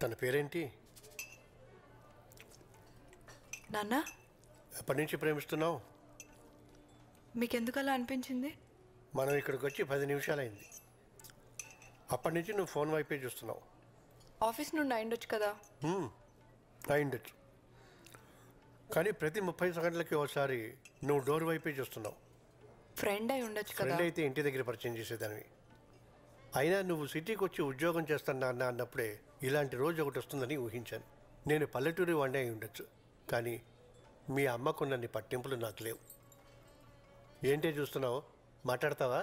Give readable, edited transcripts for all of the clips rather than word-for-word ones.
తన పేరేంటి? నాన్న, ఎప్పటి నుంచి ప్రేమిస్తున్నావు? మీకెందుకు అలా అనిపించింది? మనం ఇక్కడికి వచ్చి 10 నిమిషాలైంది. అప్పటి నుంచి నువ్వు ఫోన్ వైపే చూస్తున్నావు. ఆఫీస్ నుండి అయిండొచ్చు కదా. అయిండొచ్చు, కానీ ప్రతి 30 సెకండ్లకి ఒకసారి నువ్వు డోర్ వైపే చూస్తున్నావు. ఫ్రెండ్ అయి ఉండొచ్చు కదా. ఫ్రెండ్ అయితే ఇంటి దగ్గర పరిచయం చేసేదానివి. అయినా నువ్వు సిటీకి వచ్చి ఉద్యోగం చేస్తాను నాన్న అన్నప్పుడే ఇలాంటి రోజు ఒకటి వస్తుందని ఊహించాను. నేను పల్లెటూరి వాడినే అయి ఉండొచ్చు, కానీ మీ అమ్మకున్నన్ని పట్టింపులు నాకు లేవు. ఏంటే చూస్తున్నావు? మాట్లాడతావా?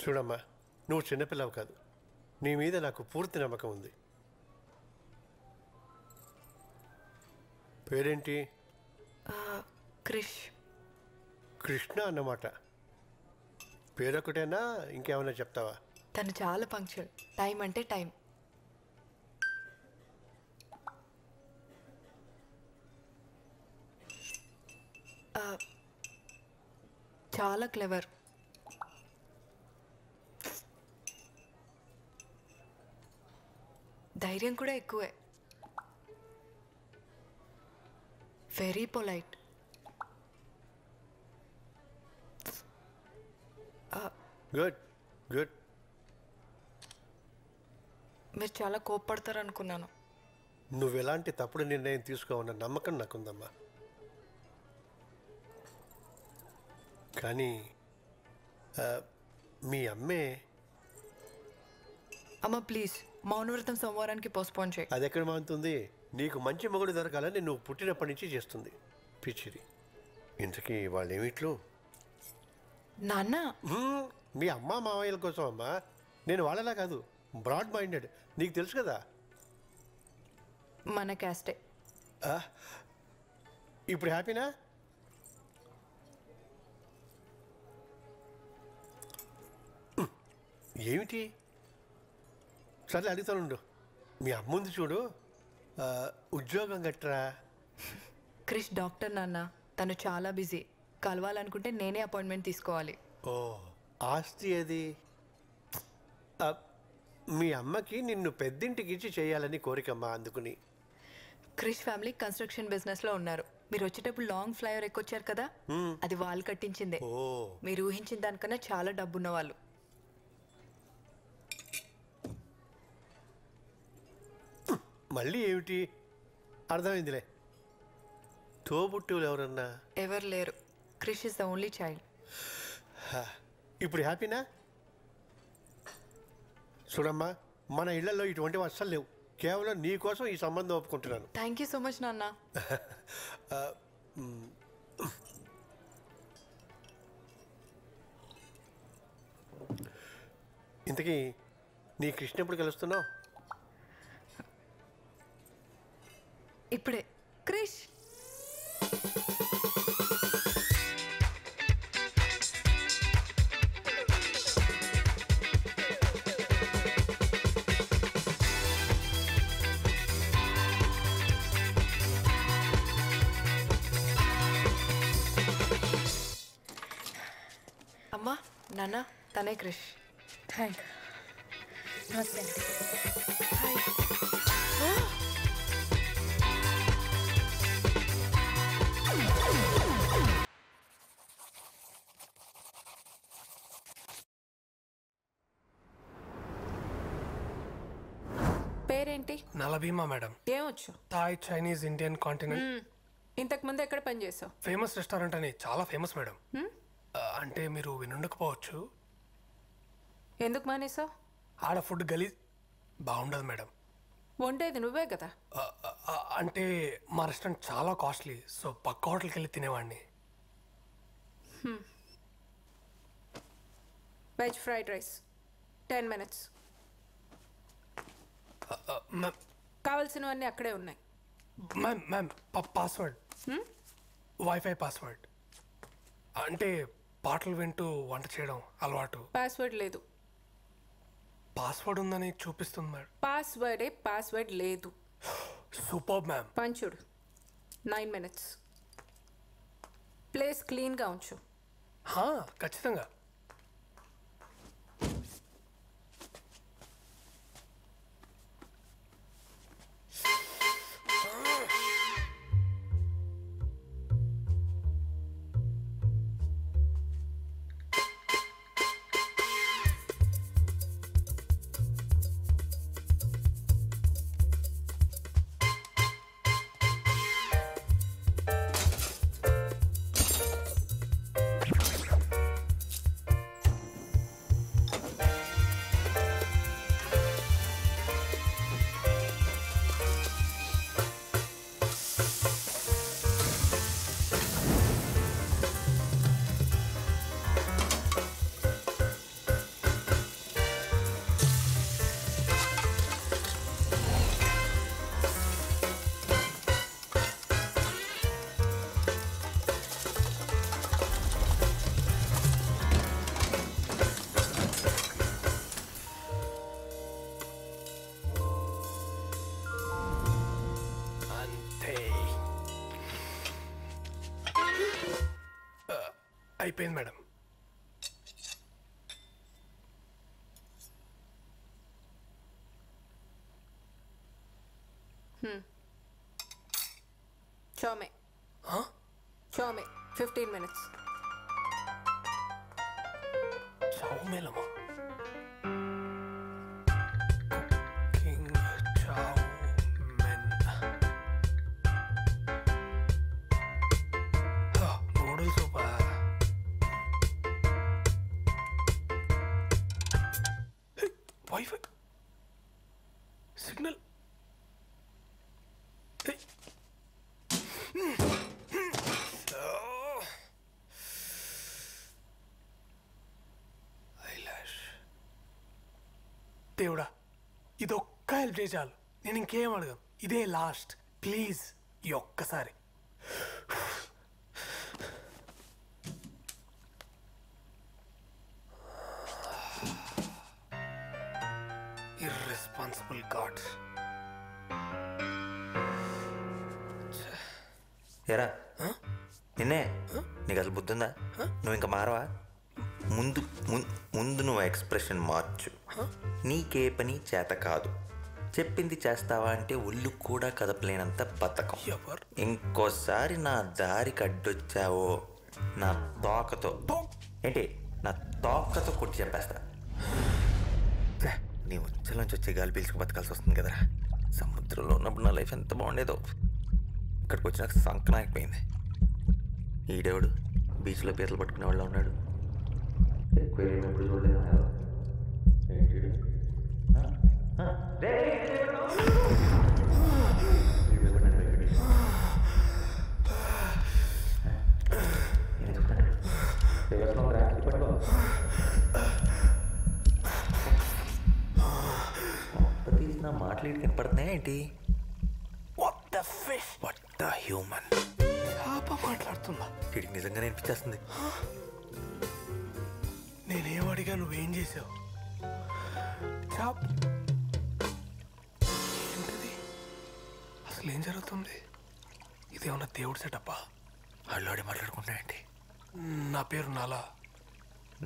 చూడమ్మా, నువ్వు చిన్నపిల్లవు కాదు. నీ మీద నాకు పూర్తి నమ్మకం ఉంది. పేరేంటి? క్రిష్. కృష్ణ అన్నమాట. పేరొకటేనా, ఇంకేమైనా చెప్తావా? తను చాలా పంక్చువల్. టైం అంటే టైం. చాలా క్లెవర్. ధైర్యం కూడా ఎక్కువే. Very polite. Good good. మీరు చాలా కోప్పడతారు అనుకున్నాను. నువ్వు ఎలాంటి తప్పుడు నిర్ణయం తీసుకోవన్న నమ్మకం నాకుందమ్మా. కానీ మీ అమ్మే. అమ్మ ప్లీజ్, మౌనవ్రతం సోమవారానికి పోస్ట్పోన్ చేయి. అది ఎక్కడ మానుతుంది? నీకు మంచి మొగుడు దొరకాలని నువ్వు పుట్టినప్పటి నుంచి చేస్తుంది పిచ్చిది. ఇంతకీ వాళ్ళు ఏమిట్లు? నాన్న, మీ అమ్మ మావయ్యల కోసం అమ్మా. నేను వాళ్ళలా కాదు, బ్రాడ్ మైండెడ్. నీకు తెలుసు కదా. మన క్యాస్టే. ఇప్పుడు హ్యాపీనా? ఏమిటి? సర్లే అడుగుతానుండు. మీ అమ్ముంది చూడు, ఉద్యోగం గట్రా. క్రిష్ డాక్టర్ నాన్న. తను చాలా బిజీ. కలవాలనుకుంటే నేనే అపాయింట్మెంట్ తీసుకోవాలి. ఓ, ఆస్తి అది. మీ అమ్మకి నిన్ను పెద్దింటికి ఇచ్చి చేయాలని కోరికమ్మా, అందుకుని. క్రిష్ ఫ్యామిలీ కన్స్ట్రక్షన్ బిజినెస్ లో ఉన్నారు. మీరు వచ్చేటప్పుడు లాంగ్ ఫ్లైఓవర్ ఎక్కొచ్చారు కదా, అది వాళ్ళు కట్టించిందే. మీరు ఊహించిన దానికన్నా చాలా డబ్బున్న వాళ్ళు. మళ్ళీ ఏమిటి? అర్థమైందిలే. తోబుట్టువులు ఎవరన్నా? ఎవరు లేరు. Krish is the only child. ఇప్పుడు హ్యాపీనా? చూడమ్మా, మన ఇళ్లలో ఇటువంటివి అస్సలు లేవు. కేవలం నీ కోసం ఈ సంబంధం ఒప్పుకుంటున్నాను. థ్యాంక్ యూ సో మచ్ నాన్న. ఇంతకీ నీ కృష్ణ ఎప్పుడు కలుస్తున్నావు? ఇప్పుడే. క్రిష్, అమ్మా, నాన్న, తనే క్రిష్. హాయ్. నమస్తే. హాయ్. పేరేంటి? నలభీమా మేడం. ఏమొచ్చు? Thai, Chinese, Indian, continent. ఇంతకు ముందు ఎక్కడ పని చేసావు? ఫేమస్ రెస్టారెంట్ అని చాలా ఫేమస్ మేడం. అంటే మీరు వినుండకపోవచ్చు. ఎందుకు మానేసావు? ఆడ ఫుడ్ గలీజ్, బాగుండదు మేడం. వండేది నువ్వే కదా. అంటే మా రెస్టారెంట్ చాలా కాస్ట్లీ, సో పక్క హోటల్కి వెళ్ళి తినేవాడిని. Veg fried rice 10 minutes. కావాల్సినవన్నీ అక్కడే ఉన్నాయి. Ma'am password, wifi password. అంటే పాటలు వింటూ వంట చేయడం అలవాటు. పాస్వర్డ్ లేదు. పాస్వర్డ్ ఉందని చూపిస్తుంది మేడం. పాస్వర్డ్ లేదు. Super ma'am. పంచుడు 9 minutes. ప్లేస్ క్లీన్గా ఉంచు. ఖచ్చితంగా. అయిపోయింది మేడం. చోమే చోమే 15 minutes. చౌమేలమా? Cooking chow mein. నూడిల్స్ సూపా. Wifi signal. దేవుడా, ఇది ఒక్క హెల్ప్ చేసి చాలు. నేను ఇంకేం అడగను. ఇదే లాస్ట్. ప్లీజ్ ఈ ఒక్కసారి. Irresponsible gods. ఎరా నిన్నే, నీకు అసలు బుద్ధి ఉందా? నువ్వు ఇంకా మారవా? ముందు ముందు నువ్వు ఎక్స్ప్రెషన్ మార్చు. నీకే పని చేత కాదు. చెప్పింది చేస్తావా అంటే ఒళ్ళు కూడా కదపలేనంత బతకం. ఇంకోసారి నా దారికి అడ్డొచ్చావో నా తోకతో ఏంటి నా తోకతో కొట్టి చెప్పేస్తా. నీ ఉచ్చలోంచి వచ్చే గాలి పీల్చుకు బతకాల్సి వస్తుంది కదరా. సముద్రంలో ఉన్నప్పుడు నా లైఫ్ ఎంత బాగుండేదో. ఇక్కడికి వచ్చినాక సంకనాకపోయింది. ఈడేవాడు బీచ్లో పీతలు పట్టుకునే వాళ్ళు ఉన్నాడు. ఎక్వేరియం ఎప్పుడు చూడలేదు. తీసిన మాటలు కనపడుతున్నాయా ఏంటి? హ్యూమన్ మాట్లాడుతున్నా. వీడికి నిజంగానే అనిపించేస్తుంది. నేనేం అడిగా నువ్వేం చేసావు? ఏంటిది? అసలు ఏం జరుగుతుంది? ఇదేమన్నా దేవుడు సెటప్పా? అల్లాడి మాట్లాడుకుంటాయండి. నా పేరు నలా.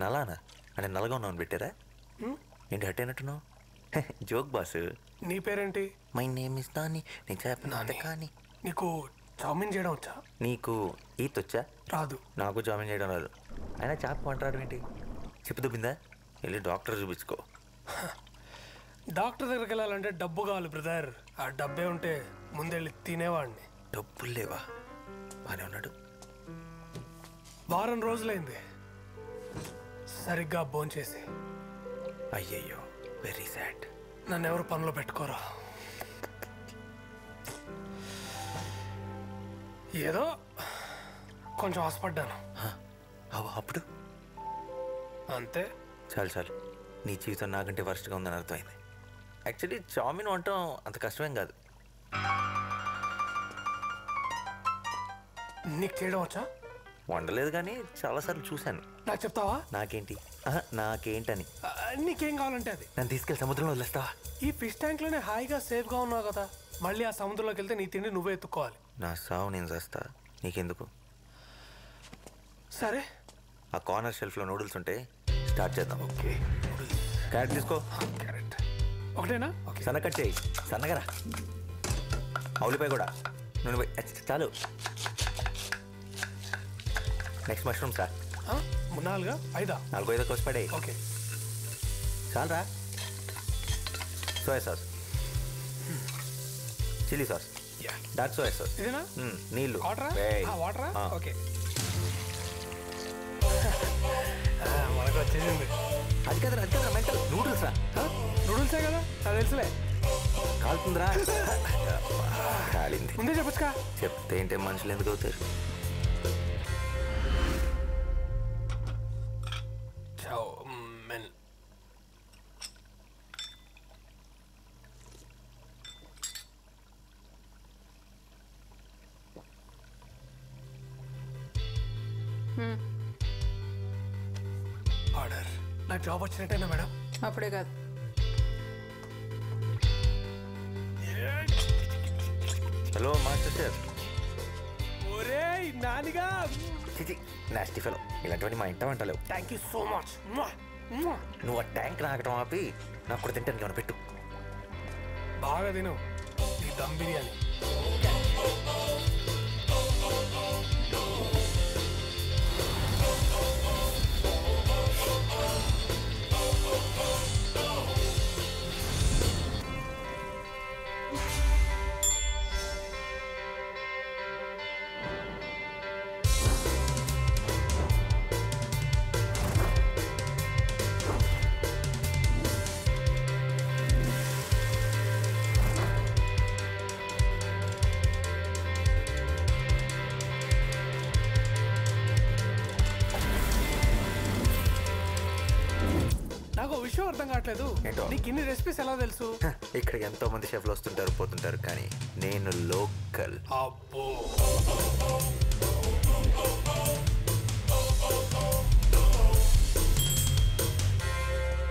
నలానా అంటే నల్లగా ఉన్నాను పెట్టారా? ఏంటి హట్ అయినట్టున్నావు? Joke boss. నీ పేరేంటి? మై నేమ్ ఇస్ దాని. నేను చెప్పిన కానీ నీకు చామిన్ చేయడం వచ్చా? నీకు ఈత వచ్చా? రాదు. నాకు జామిన్ చేయడం రాదు. అయినా చేప అంటారు ఏంటి? చెప్పు దుబ్బిందా? వెళ్ళి డాక్టర్ చూపించుకో. డాక్టర్ దగ్గరికి వెళ్ళాలంటే డబ్బు కావాలి బ్రదర్. ఆ డబ్బే ఉంటే ముందెళ్ళి తినేవాడిని. డబ్బులు లేవా? బానే ఉన్నాడు. వారం రోజులైంది సరిగ్గా భోంచేసి. అయ్యయ్యో, వెరీ సాడ్. నన్ను ఎవరు పనిలో పెట్టుకోరా. ఏదో కొంచెం ఆశపడ్డాను అప్పుడు అంతే. చాలు చాలు, నీ జీవితం నాకంటే వర్స్ట్గా ఉందని అర్థమైంది. యాక్చువల్లీ చామిన్ వంటం అంత కష్టమేం కాదు. నీకు చేయడం వచ్చా? వండలేదు కానీ చాలాసార్లు చూశాను. నాకు చెప్తావా? నాకేంటి నాకేంటని. నీకేం కావాలంటే అది. నన్ను తీసుకెళ్ళి సముద్రంలో వదిలేస్తావా? ఈ ఫిష్ ట్యాంక్లోనే హాయిగా సేఫ్గా ఉన్నావు కదా. మళ్ళీ ఆ సముద్రంలోకి వెళ్తే నీ తిండి నువ్వే ఎత్తుక్కోవాలి. నా సావు నేను చేస్తా, నీకెందుకు? సరే, ఆ కార్నర్ షెల్ఫ్లో నూడిల్స్ ఉంటే స్టార్ట్ చేద్దాం. ఓకే. క్యారెట్ తీసుకో. క్యారెట్ ఒకటేనా? సన్న కట్ చేయి, సన్నగరా. ఉల్లిపాయ కూడా నూనె చాలు. నెక్స్ట్ మష్రూమ్స్ రా. 4 5 4 5 కోసి పడే. ఓకే చాలరా. Soya sauce, chilli sauce, dark soya sauce. ఇదేనా? నీళ్ళు. వాటరా? ఓకే. మనకు వచ్చేసింది. అది కదా మెంటల్. నూడిల్స్ రా. నూడిల్సే కదా, అది తెలుసులే. కాలుతుందిరా. కాలింది. ముందే చెప్పొచ్చుగా. చెప్తే ఏంటే మనుషులు ఎందుకు అవుతారు? చామిన్. ఆర్డర్. నాకు జాబ్ వచ్చినట్టేనా మేడం? అప్పుడే కాదు, హలో మాస్టర్ సార్. ఒరేయ్ నానిగా. చిచి నాస్టీ ఫెలో, ఇలాంటివన్నీ మా ఇంట వంటలేవు. Thank you so much. నువ్వు ఆ ట్యాంక్ నాకటం ఆపి నాకు కూడా తింటానికి ఏమైనా పెట్టు. బాగా తిను ఈ దమ్ బిర్యానీ. నాకు ఒక విషయం అర్థం కావట్లేదు. ఏంటో? నీకు ఇన్ని రెసిపీస్ ఎలా తెలుసు? ఇక్కడికి ఎంతో మంది షెఫ్లు వస్తుంటారు పోతుంటారు, కానీ నేను లోకల్. అబ్బో,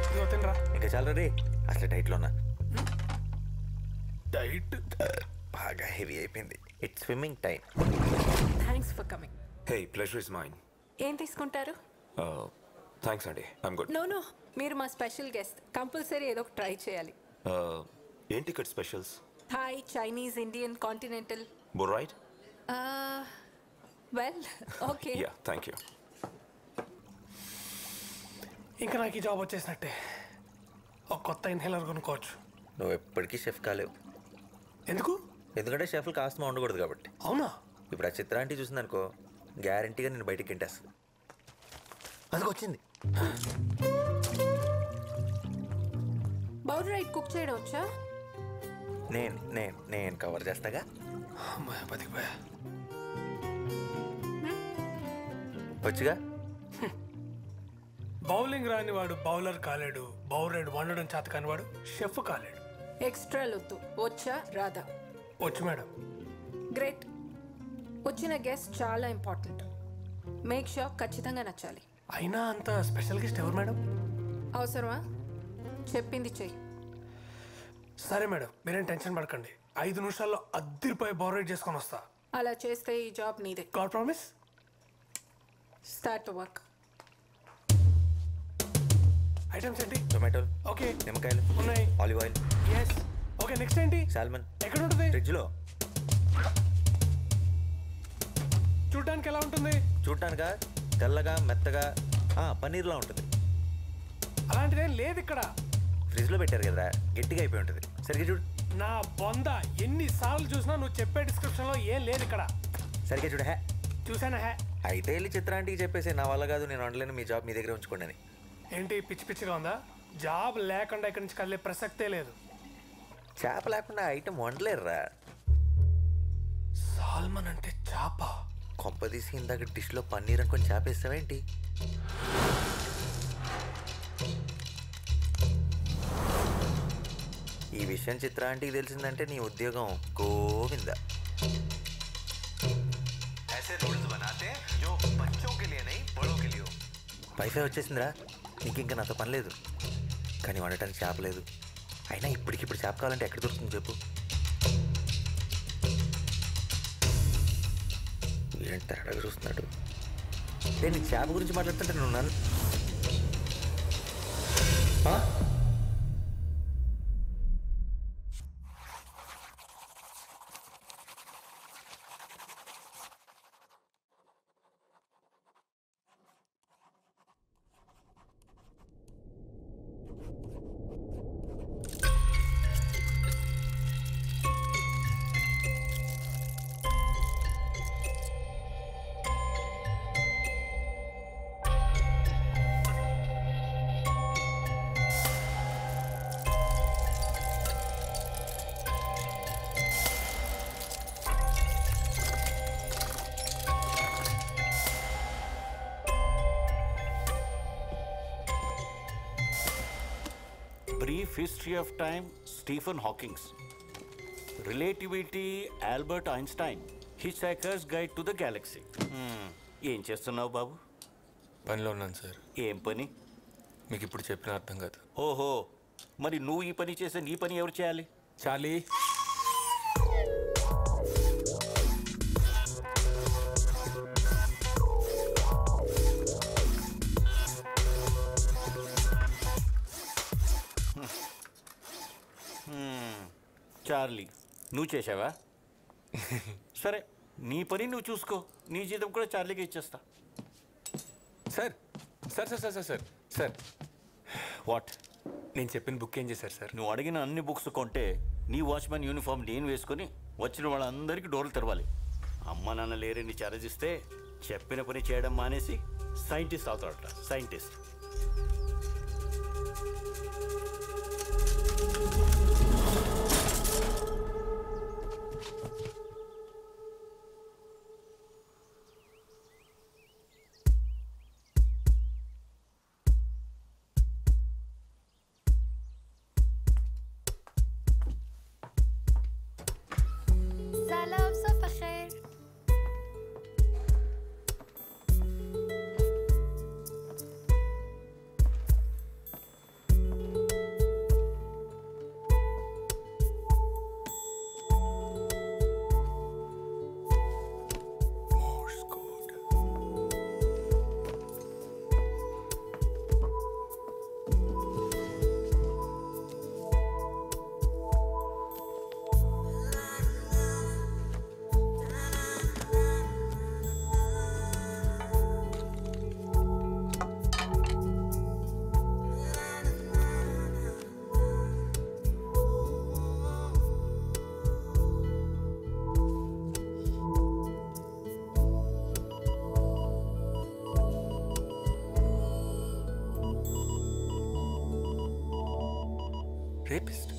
ఇదిగో తినరా. ఇంకా చాలా రే, అసలు డైట్లో ఉన్నా. డైట్ బాగా హెవీ అయిపోయింది. It's swimming time. Thanks for coming. Hey, pleasure is mine. ఏం తీసుకుంటారు? Thanks, Andy. I'm good. No మీరు మా స్పెషల్ గెస్ట్, కంపల్సరీ ఏదో ఒక ట్రై చేయాలి. ఏం ticket specials? Thai, Chinese, Indian, continental. Both right? Well okay. Yeah, thank you. ఇంకా నాకు ఈ జాబ్ వచ్చేసినట్టే. ఒక కొత్త ఇన్హేలర్ కొనుక్కోవచ్చు. నువ్వు ఎప్పటికీ షెఫ్ కాలేవు. ఎందుకు? ఎందుకంటే షెఫ్లు కాస్త ఉండకూడదు కాబట్టి. అవునా? ఇప్పుడు ఆ చిత్రాంటి చూసిందనుకో, గ్యారంటీగా నేను బయటికి గెంటేస్తుంది. అందుకు వచ్చింది. బౌల్ రైట్ కుక్ చేయడం వచ్చా? నేను కవర్ చేస్తాగా. అమ్మాయి బతికిపోయా. వచ్చుగా. బౌలింగ్ రాని వాడు బౌలర్ కాలేడు, బౌల్ రైడ్ వండడం చేత కాని వాడు షెఫ్ కాలేడు. ఎక్స్ట్రా లొత్తు వచ్చా రాదా? వచ్చు మేడం. గ్రేట్. వచ్చిన గెస్ట్ చాలా ఇంపార్టెంట్. మేక్ షూర్ ఖచ్చితంగా నచ్చాలి. అయినా అంత స్పెషల్ గెస్ట్ ఎవరు మేడం? అవసరమా? చెప్పింది చెయ్యి. సరే మేడం, మీరేం టెన్షన్ పడకండి. 5 నిమిషాల్లో అద్దరిపోయి బౌల్ రైడ్ చేసుకొని వస్తా. అలా చేస్తే ఈ జాబ్ నీదే. God promise. Start work. Items ఏంటి? టొమాటోలు, ఓకే, నిమ్మకాయలు, ఉన్నాయి. Olive oil, yes. Okay, next ఏంటి? సాల్మన్. ఎక్కడ ఉంటుంది? ఫ్రిడ్జ్లో. చూడడానికి ఎలా ఉంటుంది? చూడటానికా తెల్లగా మెత్తగా పన్నీర్లా ఉంటుంది. అలాంటిదేం లేదు ఇక్కడ. ఫ్రిడ్జ్లో పెట్టారు కదా, గట్టిగా అయిపోయి ఉంటుంది. సరిగ్గా చూడు. నా బొంద ఎన్నిసార్లు చూసినా నువ్వు చెప్పే డిస్క్రిప్షన్లో ఏం లేదు ఇక్కడ. సరిగ్గా చూడు. హే, చూసానా? హే, అయితే వెళ్ళి చిత్రాంటికి చెప్పేసి నా వల్ల కాదు, నేను వండలేను, మీ జాబ్ మీ దగ్గర ఉంచుకోండి అని. ఏంటి పిచ్చి పిచ్చిగా ఉందా? జాబ్ లేకుండా ఇక్కడి నుంచి కదిలే ప్రసక్తే లేదు. చేప లేకుండా ఐటమ్ వండలేరురా. సాల్మన్ అంటే చేప? కొంపదీసి ఇందాక డిష్లో పన్నీర్ అనుకొని చేప వేస్తావేంటి? ఈ విషయం చిత్రాంటికి తెలిసిందంటే నీ ఉద్యోగం గోవింద. వైఫై వచ్చేసిందిరా, నీకు ఇంకా నాతో పని లేదు. కానీ వండటానికి చేప లేదు. అయినా ఇప్పటికిప్పుడు చేప కావాలంటే ఎక్కడ దొరుకుతుంది చెప్పు? ఏంటి తేడాగా చూస్తున్నాడు? నేను చేప గురించి మాట్లాడుతుంటే నువ్వు నన్ను Brief history of time, Stephen Hawking. Relativity, Albert Einstein. Hitchhiker's Guide to the Galaxy. ఏం చేస్తున్నావు బాబు? పనిలో ఉన్నాను సార్. ఏం పని? మీకు ఇప్పుడు చెప్పిన అర్థం కాదు. ఓహో, మరి నువ్వు ఈ పని చేస్తే నీ పని ఎవరు చేయాలి? చాలీ, చార్లీ నువ్వు చేసావా? సరే, నీ పని నువ్వు చూసుకో. నీ జీతం కూడా చార్లీకి ఇచ్చేస్తా. Sir sir sir sir sir sir sir what? నేను చెప్పిన బుక్ ఏం చేశారు సార్? నువ్వు అడిగిన అన్ని బుక్స్ కొంటే నీ వాచ్మెన్ యూనిఫామ్ నేను వేసుకొని వచ్చిన వాళ్ళందరికీ డోర్లు తెరవాలి. అమ్మ నాన్న లేరని ఛార్జ్ ఇస్తే చెప్పిన పని చేయడం మానేసి సైంటిస్ట్ అవుతాడట. Scientist. سلام صبح خير. Morse code. Rapist.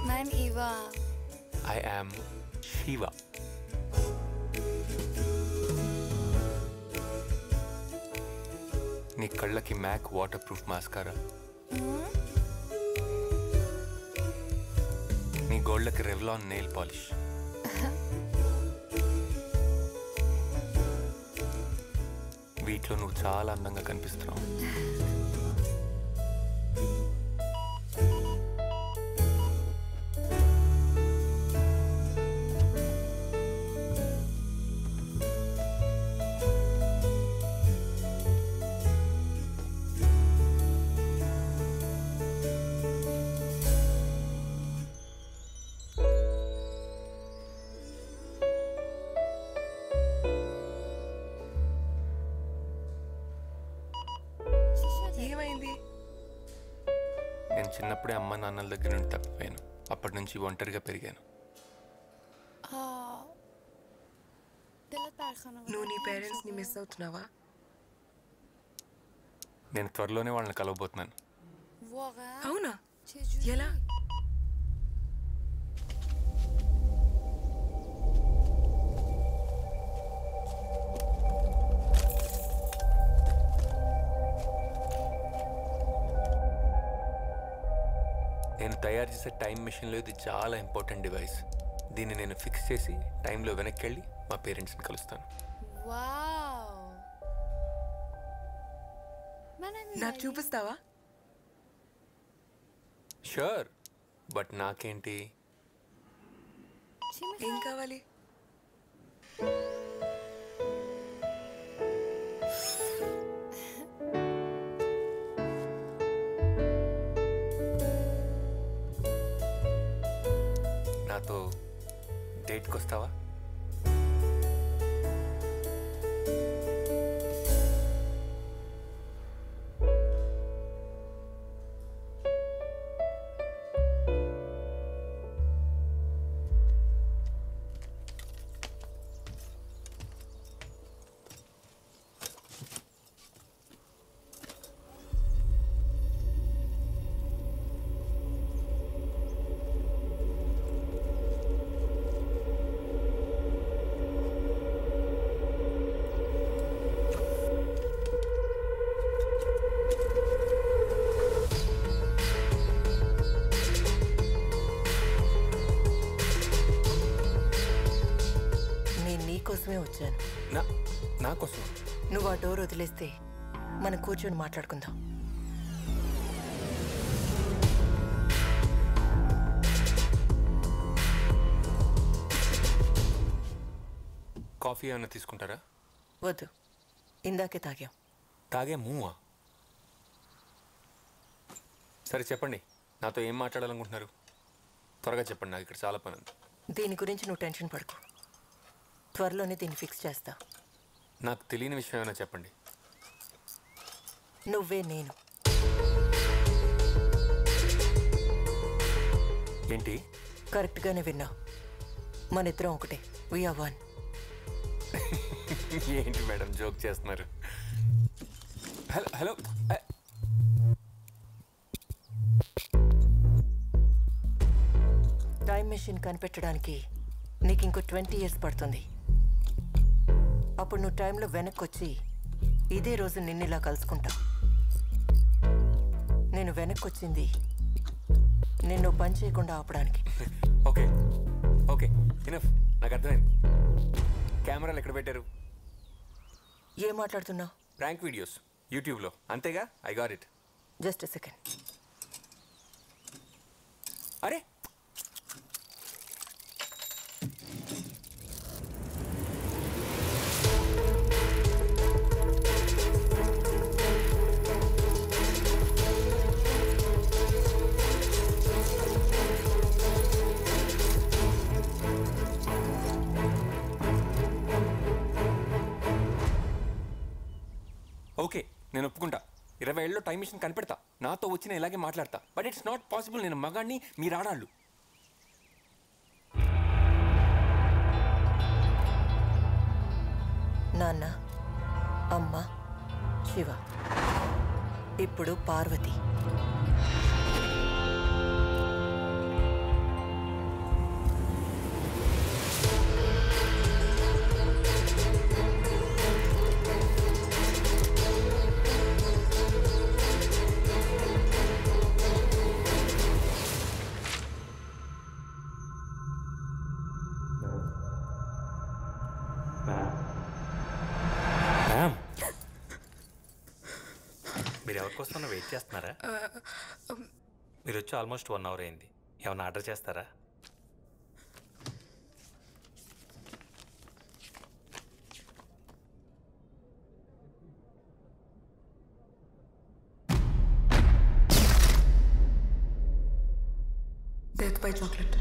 من إيوا. I am Shiva. నీ కళ్ళకి మ్యాక్ వాటర్ ప్రూఫ్ మాస్కారా, నీ గోళ్ళకి రెవ్లాన్ నెయిల్ పాలిష్, వీటిలో నువ్వు చాలా అందంగా కనిపిస్తున్నావు. ఏమైంది? నేను చిన్నప్పుడే అమ్మ నాన్నల దగ్గర నుండి తప్పిపోయాను. అప్పటి నుంచి ఒంటరిగా పెరిగాను. دلت بر خانواده. నువ్వు నీ పేరెంట్స్ ని మిస్ అవుతున్నావా? నేను త్వరలోనే వాళ్ళని కలవబోతున్నాను. واقعا؟ అవునా? چجوری؟ ఎలా? నేను తయారు చేసే టైం మెషిన్లో ఇది చాలా ఇంపార్టెంట్ డివైస్. దీన్ని నేను ఫిక్స్ చేసి టైంలో వెనక్కి వెళ్ళి మా పేరెంట్స్ని కలుస్తాను. واو. منم నాకు చూపిస్తావా? షూర్, బట్ నాకేంటి? چی ఏం میخوای؟ కావాలి? నాతో డేట్కి వస్తావా? నీకోసమే వచ్చాను. నా కోసం? నువ్వు ఆ డోర్ వదిలేస్తే మనం కూర్చొని మాట్లాడుకుందాం. కాఫీ ఏమైనా తీసుకుంటారా? వద్దు, ఇందాకే తాగాం. తాగే మూవా? సరే చెప్పండి, నాతో ఏం మాట్లాడాలనుకుంటున్నారు? త్వరగా చెప్పండి, నాకు ఇక్కడ చాలా పని ఉంది. దీని గురించి నువ్వు టెన్షన్ పడకు, త్వరలోనే దీన్ని ఫిక్స్ చేస్తా. నాకు తెలియని విషయం ఏమైనా చెప్పండి. నువ్వే నేను. ఏంటి? కరెక్ట్గానే విన్నావు, మన ఇద్దరం ఒకటే. We are one. ఏంటి మేడం జోక్ చేస్తున్నారు? హలో హలో, టైం మెషిన్ కనిపెట్టడానికి నీకు ఇంకో 20 years పడుతుంది. అప్పుడు నువ్వు టైంలో వెనక్కి వచ్చి ఇదే రోజు నిన్ను ఇలా కలుసుకుంటా. నేను వెనక్కి వచ్చింది నిన్ను పని చేయకుండా ఆపడానికి. ఓకే ఓకే, ఇనఫ్, నాకు అర్థమైంది. కెమెరాలు ఎక్కడ పెట్టారు? ఏం మాట్లాడుతున్నావు? ప్రాంక్ వీడియోస్ యూట్యూబ్లో, అంతేగా? I got it. Just second. అరే ఓకే, నేను ఒప్పుకుంటా. 20 ఏళ్ళలో టైం మిషన్ కనిపెడతా, నాతో వచ్చిన ఇలాగే మాట్లాడతా. But it's not possible. నేను మగాడిని, మీరు ఆడాళ్ళు. నాన్న, అమ్మ, శివ, ఇప్పుడు పార్వతి. మీరు ఎవరికోసం వెయిట్ చేస్తున్నారా? మీరు వచ్చి ఆల్మోస్ట్ 1 hour అయింది. ఏమైనా ఆర్డర్ చేస్తారా? Death by chocolate.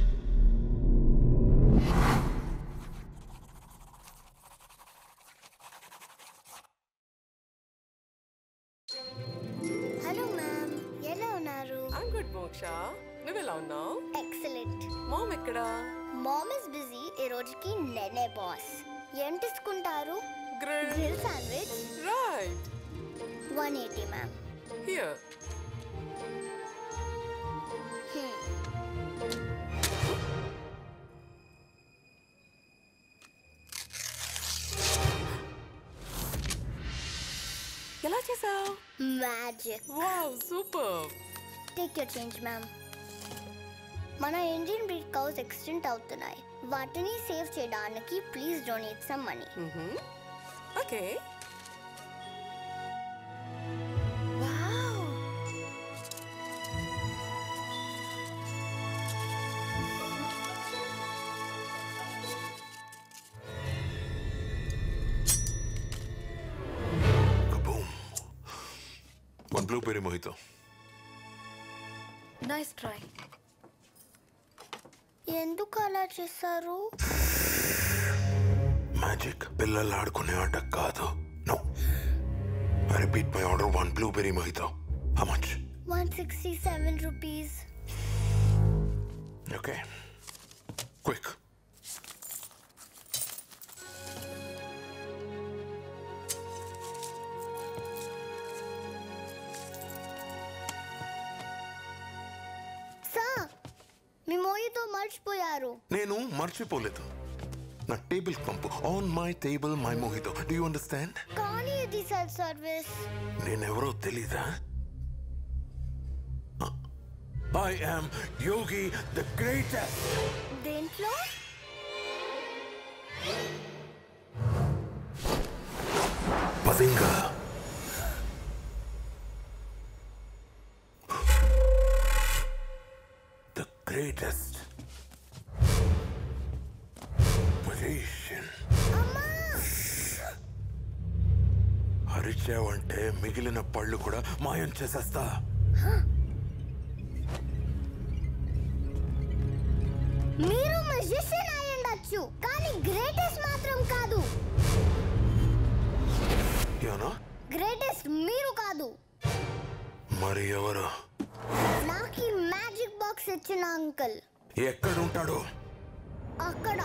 Hello ma'am, ఎలా ఉన్నారు? ఐమ్ గుడ్ మోక్ష, నువ్వెలా ఉన్నావు? ఎక్సలెంట్. మామ్ ఎక్కడా? Mom is busy. ఈ రోజుకి నేనే బాస్. ఏం తీసుకుంటారు? Grill sandwich. Right. 180 ma'am. Here. ఎలా చేసావు? Magic. Wow, super. Take your change ma'am. మన ఇండియన్ బ్రీడ్ కౌస్ ఎక్స్టెంట్ అవుతున్నాయి. వాటిని సేవ్ చేయడానికి please donate some money. Okay. One blueberry mojito. Nice try. ఎందుకు అలా చేశారు? మ్యాజిక్ పిల్లలు ఆడుకునే ఆట కాదు. No. I repeat my order, 1 blueberry mojito. How much? 167 rupees. Okay. Quick. మీ మోయితో మర్చిపోయారు. నేను మర్చిపోలేదు. నా టేబుల్ పంపు. On my table my mojito. Do you understand? కానీ ఇది సెల్ఫ్ సర్వీస్. నేనెవరో తెలీదా? I am Yogi the Greatest. దేంట్లో? finger. The greatest magician. అరిచావంటే మిగిలిన పళ్ళు కూడా మాయం చేసేస్తా. మీరు మ్యూజిషియన్ అయి ఉండొచ్చు కానీ గ్రేటెస్ట్ మాత్రం కాదు. గ్రేటెస్ట్ మీరు కాదు. మరి ఎవరు? నాకు ఈ మ్యాజిక్ బాక్స్ ఇచ్చిన అంకుల్. ఎక్కడుంటాడు? అక్కడ.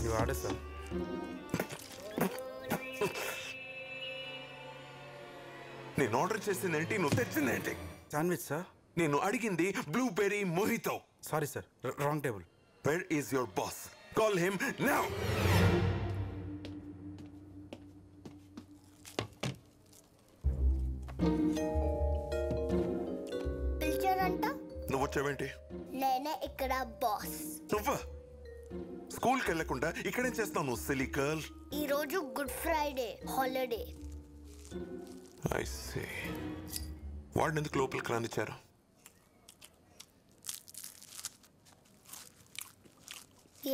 ఇవి ఆడేస్తా. నేను ఆర్డర్ చేసిందేంటి, నువ్వు తెచ్చిందేంటి? Sandwich sir. నేను అడిగింది blueberry mojito. Sorry sir, wrong table. Where is your boss? Call him now. పిలిచారంట. నువ్వు వచ్చావేంటి? నేనే ఇక్కడ బాస్. నువ్వా? స్కూల్కి వెళ్ళకుండా ఇక్కడేం చేస్తావు నువ్వు, సిలీ గర్ల్? ఈ రోజు good Friday holiday. I see. వాడిని ఎందుకు లోపలికి రానిచ్చారు?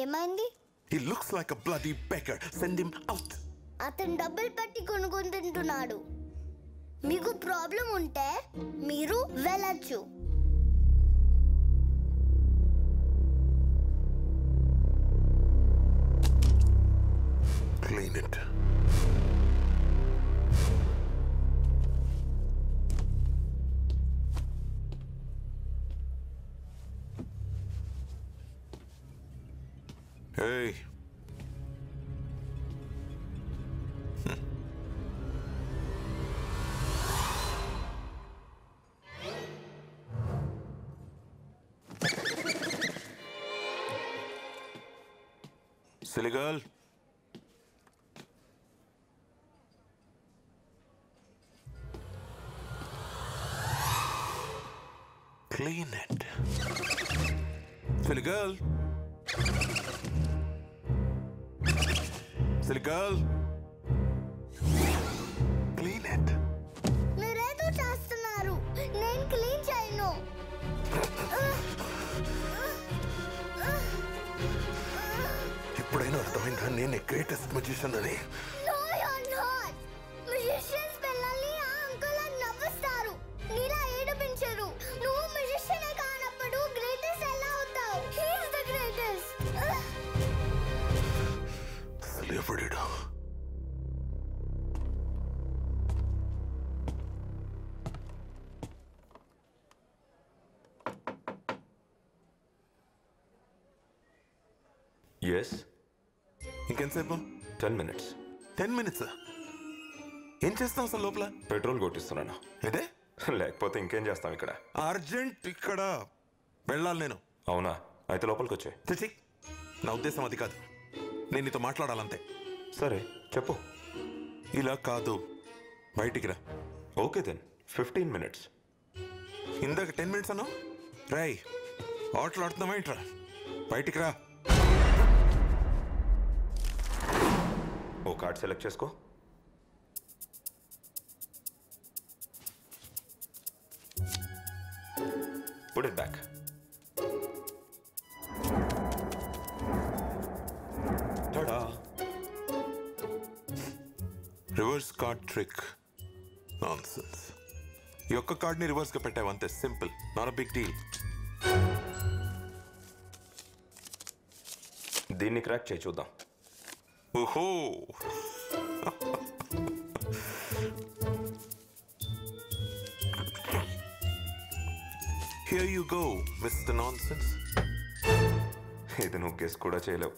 ఏమైంది? He looks like a bloody beggar. Send him out. అతను డబ్బులు పెట్టి కొనుక్కొని తింటున్నాడు. మీకు ప్రాబ్లం ఉంటే మీరు వెళ్ళచ్చు. Clean it. Hey. Silly girl. Clean it. Silly girl. Silly girl. Clean it. మీరేదో చేస్తున్నారు. నేను క్లీన్ చేయను. ఇప్పుడైనా అర్థమైందా నేను గ్రేటెస్ట్ మ్యూజిషియన్ అని? No, you're not. Musicians పిల్లల్ని ఆ అంకుల్ అని నవ్విస్తారు. నీలా ఏడిపించరు. నువ్వు మ్యూజిషియన్ కానప్పుడు గ్రేటెస్ట్ ఎలా అవుతావు? He is the greatest. అసలు ఎవడు? ఎస్. ఇంకెంతసేపు? 10 minutes. 10 minutes? ఏం చేస్తాం అసలు లోపల? పెట్రోల్ కొట్టిస్తున్నాను. ఇదే? లేకపోతే ఇంకేం చేస్తాం ఇక్కడ? అర్జెంట్ ఇక్కడ వెళ్ళాలి నేను. అవునా? అయితే లోపలికి వచ్చాయి. చిచి, నా ఉద్దేశం అది కాదు. నేను నీతో మాట్లాడాలంతే. సరే చెప్పు. ఇలా కాదు, బయటికి రా. Okay then 15 minutes. ఇందాక 10 minutes అన్నావు. రై ఆటలు ఆడుతున్నావా ఏంట్రా? బయటికి రా. ఓ కార్డ్ సెలెక్ట్ చేసుకో. Put it back. Ta-da. Reverse card trick nonsense. ఈ ఒక్క కార్డ్ని రివర్స్గా పెట్టావంతే. Simple, not a big deal. దీన్ని క్రాక్ చేయి చూద్దాం. ఓహో, here you go mister nonsense. ఇది నువ్వు గెస్ కూడా చేయలేవు.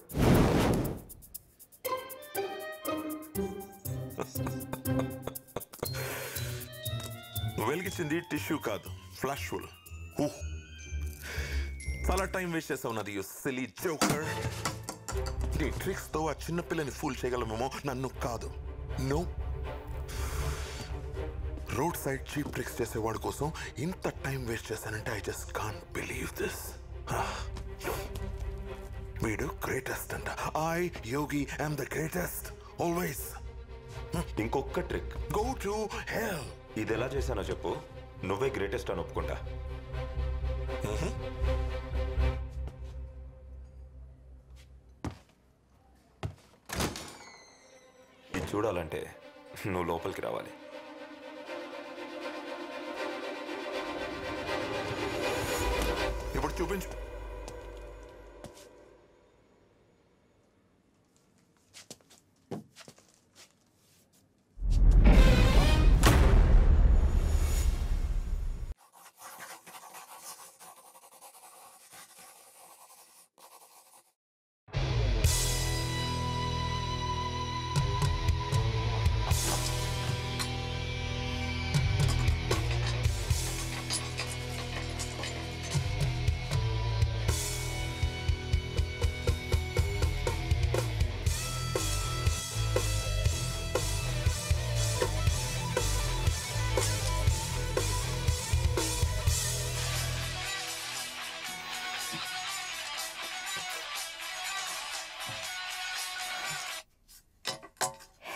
వెలిగించింది టిష్యూ కాదు, ఫ్లాష్ ఫుల్. చాలా టైం వేస్ట్ చేసావు నాది, యు సిలీ జోకర్. నీ ట్రిక్స్ తో ఆ చిన్న పిల్లని ఫూల్ చేయగలమేమో, నన్ను కాదు. No, road side cheap tricks చేసేవాడి కోసం ఇంత టైం వేస్ట్ చేశానంటే I just can't believe this. వీడు గ్రేటెస్ట్ అంట. I Yogi am the greatest always. ఇంకొక ట్రిక్. Go to hell. ఇది ఎలా చేశానో చెప్పు, నువ్వే గ్రేటెస్ట్ అని ఒప్పుకుంటా. ఇది చూడాలంటే నువ్వు లోపలికి రావాలి. ఇప్పుడు చూపించు.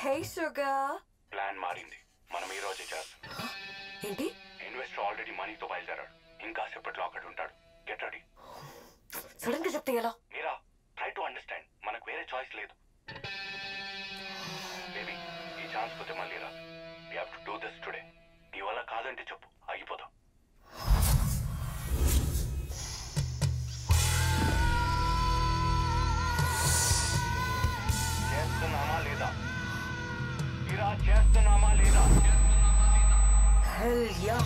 Hey, sugar. ప్లాన్ మారింది. మనం ఈ రోజే చేస్తాం. ఏంటి? ఇన్వెస్టర్ ఆల్రెడీ మనీతో బయలుదేరాడు. ఇంకా సేపట్లో అక్కడ ఉంటాడు. Get ready. సడన్ గా చెప్తే ఎలా? మీరా, ట్రై టు అండర్స్టాండ్. మనకు వేరే చాయిస్ లేదు. బేబీ, ఈ ఛాన్స్ పోతే మళ్ళీ రా. We have to do this today. నీ వల్ల కాదంటే చెప్పు, ఆగిపోదాం. చేస్తున్నామా లేదా? మీరా చేస్తున్నామా లేదా? Hell yeah.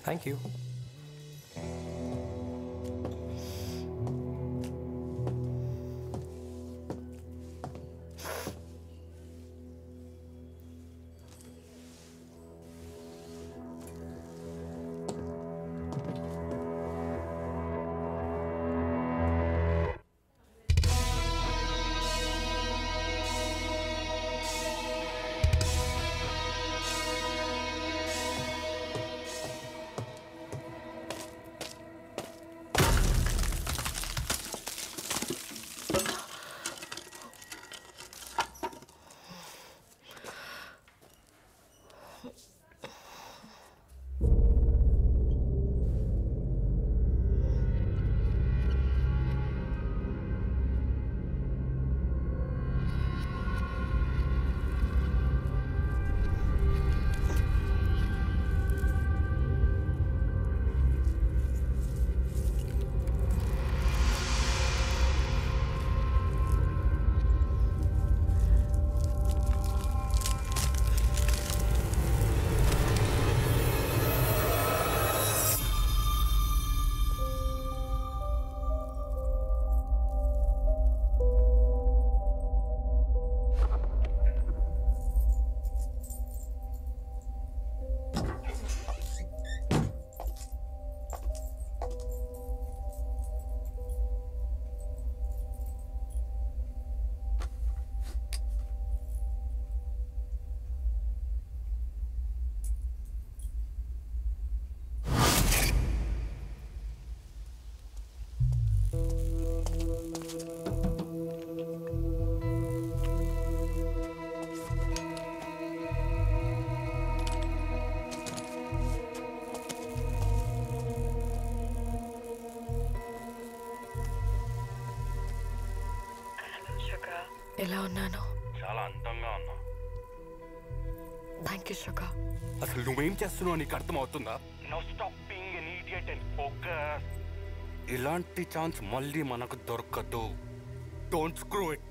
Thank you. ఎలా ఉన్నాను? చాలా అందంగా ఉన్నావు. Thank you sugar. అసలు నువ్వేం చేస్తున్నావు నీకు అర్థమవుతుందా? Now stop being an idiot and focus. ఇలాంటి ఛాన్స్ మళ్ళీ మనకు దొరకదు. Don't screw it.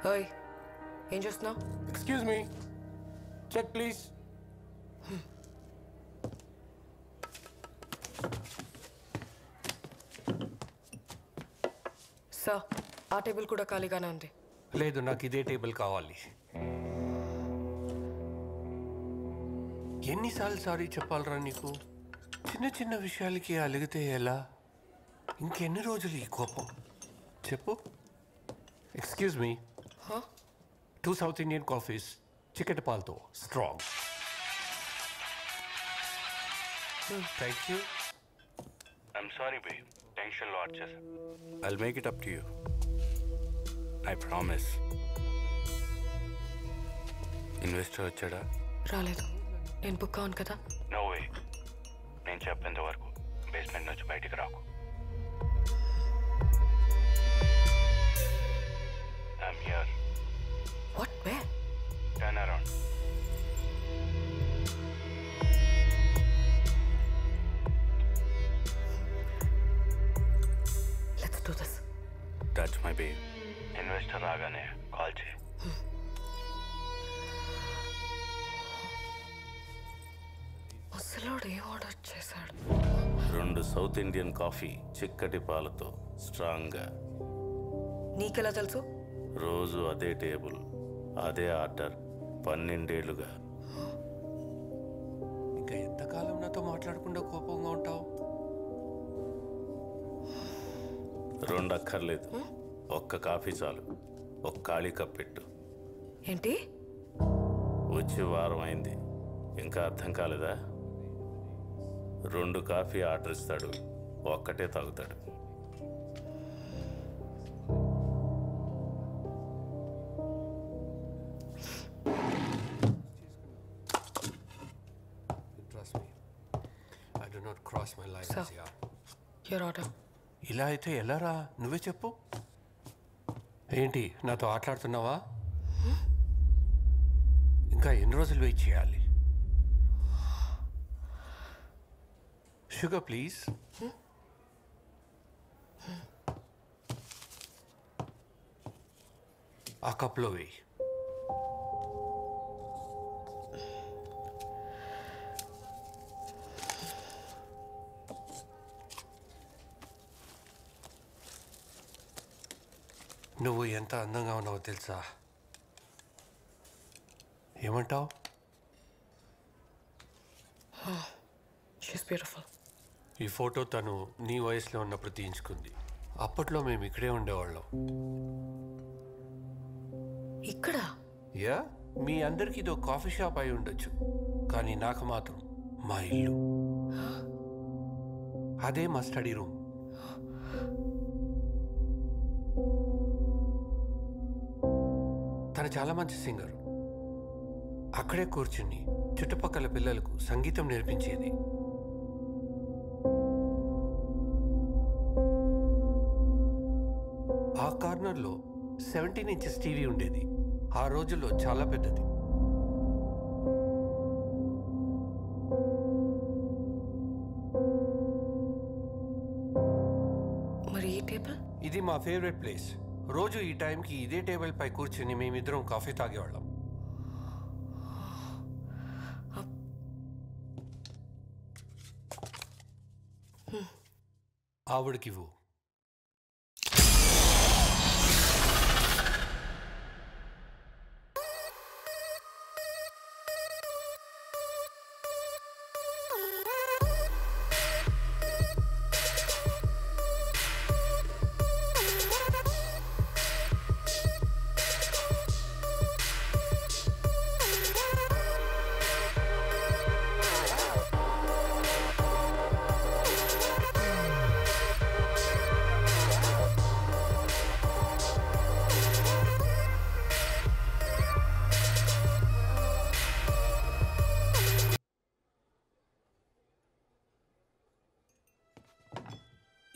ఓయ్, ఏం చూస్తున్నావు? Excuse me, check please. Sir, ఆ టేబుల్ కూడా ఖాళీగానే ఉంది. లేదు, నాకు ఇదే టేబుల్ కావాలి. ఎన్నిసార్లు సారీ చెప్పాలరా నీకు? చిన్న చిన్న విషయాలకి అలిగితే ఎలా? ఇంకెన్ని రోజులు ఈ కోపం? చెప్పు. Excuse me, 2 South Indian coffees, చికెట్ పాలతో strong. Thank you. I'm sorry బే, టెన్షన్లో ఆడ్ చేశా. I'll make it up to you. I promise. Investor వచ్చాడా? రాలేదు. నేను బుక్ అవును కదా. No way. నేను చెప్పేంత వరకు బేస్మెంట్ నుంచి బయటికి రాకు. I'm here. What? Where? Turn around. Let's do this. That's my babe. Investor రాగానే కాల్ చేయి. ముసలోడు ఏం ఆర్డర్ చేశాడు? 2 సౌత్ ఇండియన్ కాఫీ చిక్కటి పాలతో స్ట్రాంగ్గా. నీకెలా తెలుసు? రోజు అదే టేబుల్, అదే ఆర్డర్, 12 ఏళ్లుగా. ఇంకా ఎంతకాలం నాతో మాట్లాడకుండా కోపంగా ఉంటావు? 2 అక్కర్లేదు, ఒక్క కాఫీ చాలు. ఒక ఖాళీ కప్ పెట్టు. ఏంటి? వచ్చి వారం అయింది, ఇంకా అర్థం కాలేదా? 2 కాఫీ ఆర్డర్ ఇస్తాడు, ఒక్కటే తాగుతాడు. Trust me. I do not cross my lines. Sir. Yeah. Your order. ఇలా అయితే ఎలా రా? నువ్వే చెప్పు. ఏంటి, నాతో ఆటలాడుతున్నావా? ఇంకా ఎన్ని రోజులు వెయిట్ చేయాలి? Sugar please. ఆ కప్లో వేయి. నువ్వు ఎంత అందంగా ఉన్నావో తెలుసా? ఏమంటావు? She's beautiful. ఈ ఫోటో తను నీ వయసులో ఉన్నప్పుడు తీయించుకుంది. అప్పట్లో మేము ఇక్కడే ఉండేవాళ్ళం. ఇక్కడ? యా, మీ అందరికి ఇదో కాఫీ షాప్ అయి ఉండొచ్చు, కానీ నాకు మాత్రం మా ఇల్లు. అదే మా స్టడీ రూమ్. తను చాలా మంచి సింగర్. అక్కడే కూర్చుని చుట్టుపక్కల పిల్లలకు సంగీతం నేర్పించేది. ఆ కార్నర్లో 17 ఇంచెస్ టీవీ ఉండేది. ఆ రోజుల్లో చాలా పెద్దది. మరి ఈ టేబుల్? ఇది మా ఫేవరెట్ ప్లేస్. రోజు ఈ టైంకి ఇదే టేబుల్ పై కూర్చుని మేమిద్దరం కాఫీ తాగేవాళ్ళం. ఆవిడకివ్వు.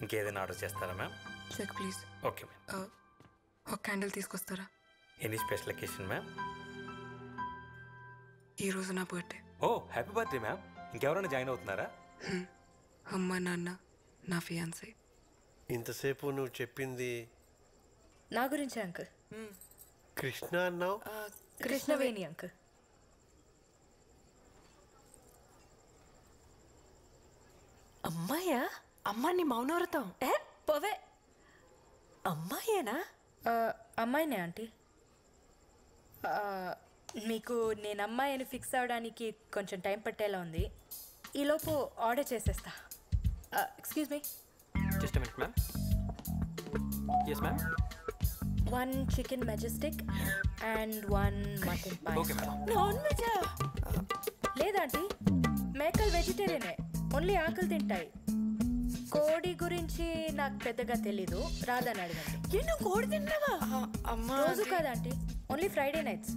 ఇంకేదైనా ఆర్డర్ చేస్తారా ma'am? Check please. Okay ma'am. ఒక క్యాండిల్ తీసుకొస్తారా? Any special occasion ma'am? ఈరోజు నా birthday. Oh happy birthday ma'am. ఇంకెవరైనా జాయిన్ అవుతున్నారా? అమ్మ నాన్న నా ఫియాన్సీ. ఇంతసేపు నువ్వు చెప్పింది నా గురించే అంకుల్. కృష్ణ అన్నావు. కృష్ణవేణి అంకుల్. అమ్మాయా? అమ్మాయిని మౌనవ్రతం పోవే. అమ్మాయేనా? అమ్మాయినే ఆంటీ. మీకు నేను అమ్మాయి అని ఫిక్స్ అవడానికి కొంచెం టైం పట్టేలా ఉంది. ఈలోపు ఆర్డర్ చేసేస్తా. Excuse me. Just minute ma'am. Yes ma'am. 1 chicken majestic and 1 mutton pie. Okay ma'am. Non వెజా? లేదంటీ, మేకలు వెజిటేరియనే, ఓన్లీ ఆకులు తింటాయి. కోడి గురించి నాకు పెద్దగా తెలీదు, రాదని అడగండి. నువ్వు కోడి తిన్నావా? రోజు కాదంటీ, ఓన్లీ ఫ్రైడే నైట్స్.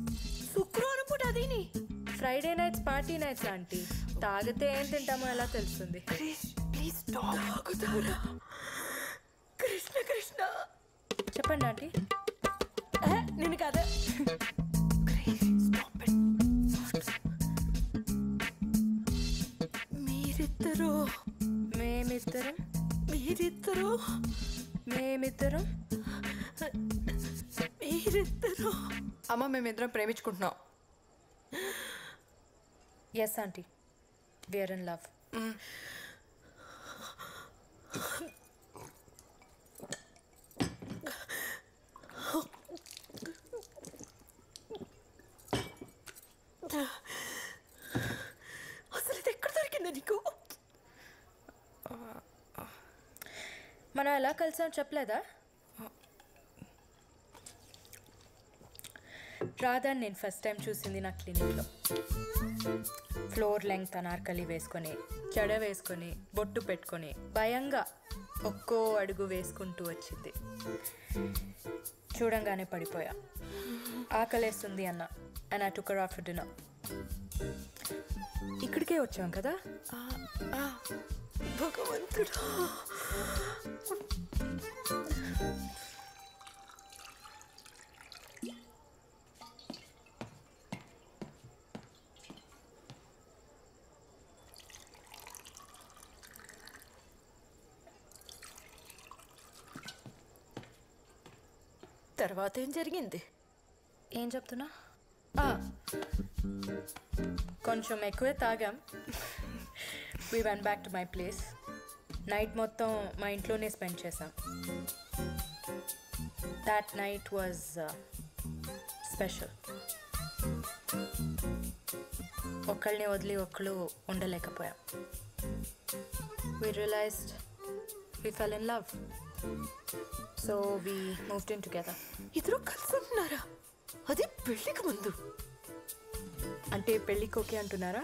శుక్రవారం పూట అదేని? Friday nights party nights aunty. తాగితే ఏం తింటామో ఎలా తెలుస్తుంది? ప్లీజ్ తాగుతారా? కృష్ణ కృష్ణ చెప్పండి ఆంటీ. నేను కదా. మీరిద్దరు మేమిద్దరం మీరిద్దరు మేమిద్దరం మీరిద్దరు అమ్మ మేమిద్దరం ప్రేమించుకుంటున్నాం. Yes aunty, we're in love. అసలు ఇది ఎక్కడ దొరికిందా నీకు? మనం ఎలా కలిసాం చెప్పలేదా? రాధాని నేను ఫస్ట్ టైం చూసింది నా క్లినిక్లో. ఫ్లోర్ లెంగ్త్ అనార్కలి వేసుకొని, జడ వేసుకొని, బొట్టు పెట్టుకొని, భయంగా ఒక్కో అడుగు వేసుకుంటూ వచ్చింది. చూడంగానే పడిపోయా. ఆకలేస్తుంది అన్న, and I took her after dinner. ఇక్కడికే వచ్చాం కదా. భగవంతుడా. తర్వాత ఏం జరిగింది? ఏం చెప్తున్నా? కొంచెం ఎక్కువే తాగాం. We went back to my place. Night మొత్తం మా ఇంట్లోనే స్పెండ్ చేసాం. That night was special. ఒకళ్ళని వదిలి ఒకళ్ళు ఉండలేకపోయాం. We realised we fell in love. So we moved in together. ఇద్దరు కలిసి ఉంటున్నారా? అది పెళ్ళికి ముందు. అంటే పెళ్ళికి ఓకే అంటున్నారా?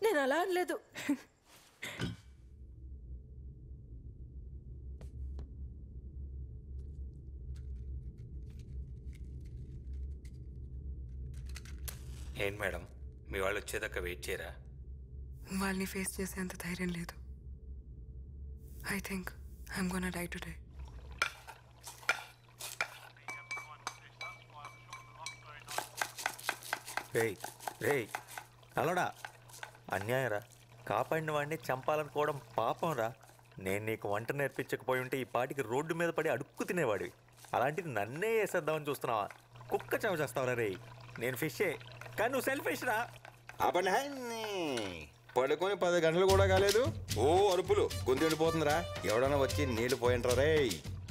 నేను అలా అనలేదు. ఏంటి మేడం, మీ వాళ్ళు వచ్చేదాకా వెయిట్ చేయరా? వాళ్ళని ఫేస్ చేసేంత ధైర్యం లేదు. I think I'm gonna die today. రేయ్ రేయ్ అలడా, అన్యాయం రా. కాపాడిన వాడిని చంపాలనుకోవడం పాపం రా. నేను నీకు వంట నేర్పించకపోయి ఉంటే ఈ పాటికి రోడ్డు మీద పడి అడుక్కు తినేవాడివి. అలాంటిది నన్నే వేసేద్దామని చూస్తున్నావా? కుక్క చావు చేస్తావురా రేయ్. నేను ఫిషే, కానీ నువ్వు సెల్ఫిష్ రా. పడుకొని 10 గంటలు కూడా కాలేదు, ఓ అరుపులు, గొంతు ఎండిపోతుందిరా. ఎవడన్నా వచ్చి నీళ్లు పోయింట్రా రే.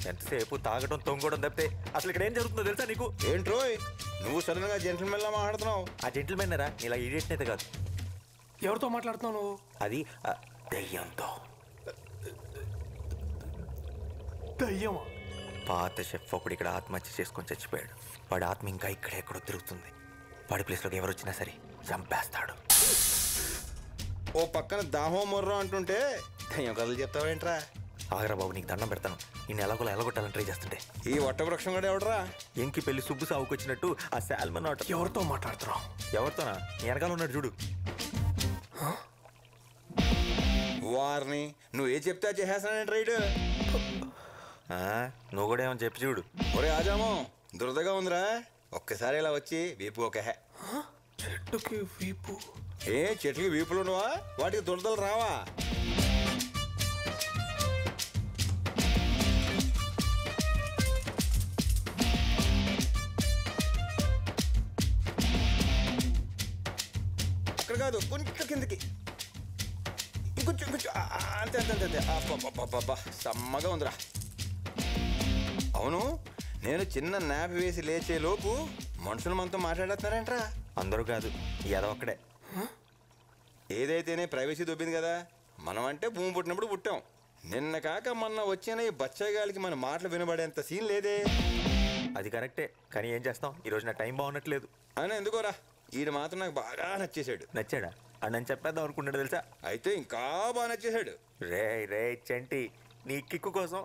ఎంతసేపు తాగడం తొంగడం తప్పితే అసలు ఇక్కడ ఏం జరుగుతుందో తెలుసా నీకు? ఏంట్రోయ్ నువ్వు సడన్ గా జెంటిల్మెన్ లా మాట్లాడుతున్నావు? ఆ జెంటిల్మెన్ రా, ఇలా ఇడియట్ అయితే కాదు. ఎవరితో మాట్లాడుతున్నావు నువ్వు? అది దయ్యంతో. దయ్యమా? పాత షెఫ్ ఒకడు ఇక్కడ ఆత్మహత్య చేసుకొని చచ్చిపోయాడు. వాడి ఆత్మ ఇంకా ఇక్కడెక్కడో తిరుగుతుంది. వాడి ప్లేస్లోకి ఎవరు వచ్చినా సరే చంపేస్తాడు. ఓ పక్కన దాహో మొర్రో అంటుంటే దయ్యం కథలు చెప్తావేంట్రా? ఆగరా బాబు, నీకు దండం పెడతాను. నేను ఎలాగోలా ఎలాగొట్టాలని ట్రై చేస్తుంటే ఈ వట్టవృక్షం కూడా ఎవడరా? ఎంకి పెళ్లి సుబ్బు సాగుకొచ్చినట్టు ఆ సాల్మన్ ఆట. ఎవరితో మాట్లాడుతున్నావు? ఎవరితోనా? నీ వెనకాల ఉన్నాడు చూడు. వారిని నువ్వు ఏ చెప్తే చేసేస్తానంటే రైడ్. నువ్వు కూడా ఏమని చెప్పి చూడు. ఒరే ఆజామో దురదగా ఉందిరా, ఒక్కసారి ఇలా వచ్చి వీపు ఒక చెట్టుకి వీపు. ఏ చెట్లకి వీపులు ఉండవా? వాటికి దురదలు రావా? అక్కడ కాదు, కొంచెం కిందకి, ఇంకొంచెం ఇంకొంచెం, అంతే అంతే అంతే అంతే. అబ్బా సమ్మగా ఉందిరా. అవును, నేను చిన్న నాప్ వేసి లేచే లోపు మనుషులు మనతో మాట్లాడేస్తున్నారంట్రా. అందరూ కాదు, ఏదో ఒక్కడే. ఏదైతేనే ప్రైవసీ దొబ్బింది కదా. మనం అంటే భూమి పుట్టినప్పుడు పుట్టాం. నిన్న కాక మొన్న వచ్చిన ఈ బచ్చగాలికి మన మాటలు వినబడేంత సీన్ లేదే. అది కరెక్టే, కానీ ఏం చేస్తాం, ఈరోజు నా టైం బాగున్నట్లేదు. అని ఎందుకోరా, ఈడు మాత్రం నాకు బాగా నచ్చేసాడు. నచ్చాడా? అని నేను చెప్పేద్దాం అనుకున్నాడు తెలుసా. అయితే ఇంకా బాగా నచ్చేసాడు. రే చంటి, నీ కిక్కు కోసం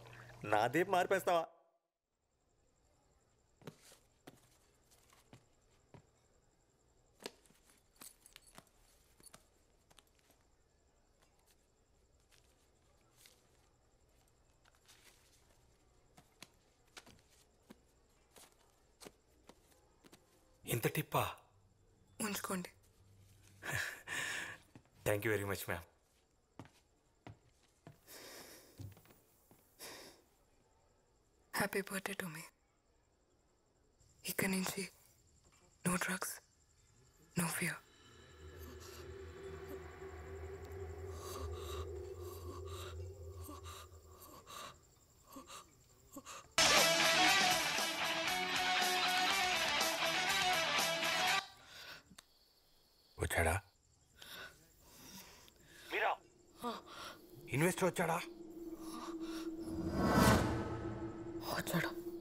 నాదే మార్పేస్తావా? ఇంత టిప్పా? ఉంచుకోండి. Thank you very much ma'am. Happy birthday to me. ఇక్కడి నుంచి నో డ్రగ్స్, నో ఫియర్. వచ్చాడా? ఇన్వెస్టర్ వచ్చాడా?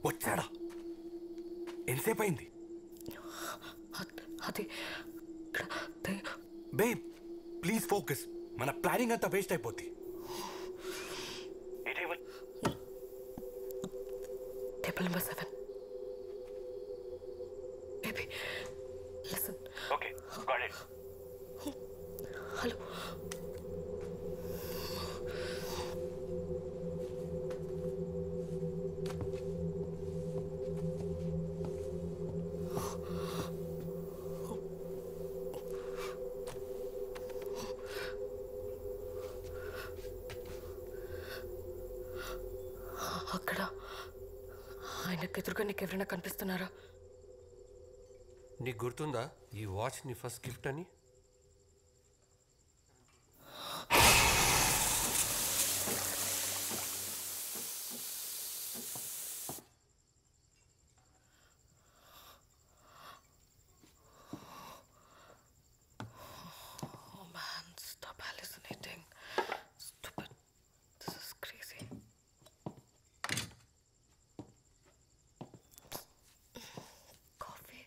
వచ్చాడా? ఎంతసేపు అయింది? అది బేబ్ ప్లీజ్ ఫోకస్, మన ప్లానింగ్ అంతా వేస్ట్ అయిపోద్ది. Table number 7. Baby listen. Okay got it. Hello. అక్కడ ఆయనకు ఎదురుగా నీకు ఎవరైనా కనిపిస్తున్నారా? నీకు గుర్తుందా ఈ వాచ్ నీ ఫస్ట్ గిఫ్ట్ అని? Stop hallucinating. Stupid. This is crazy. Coffee.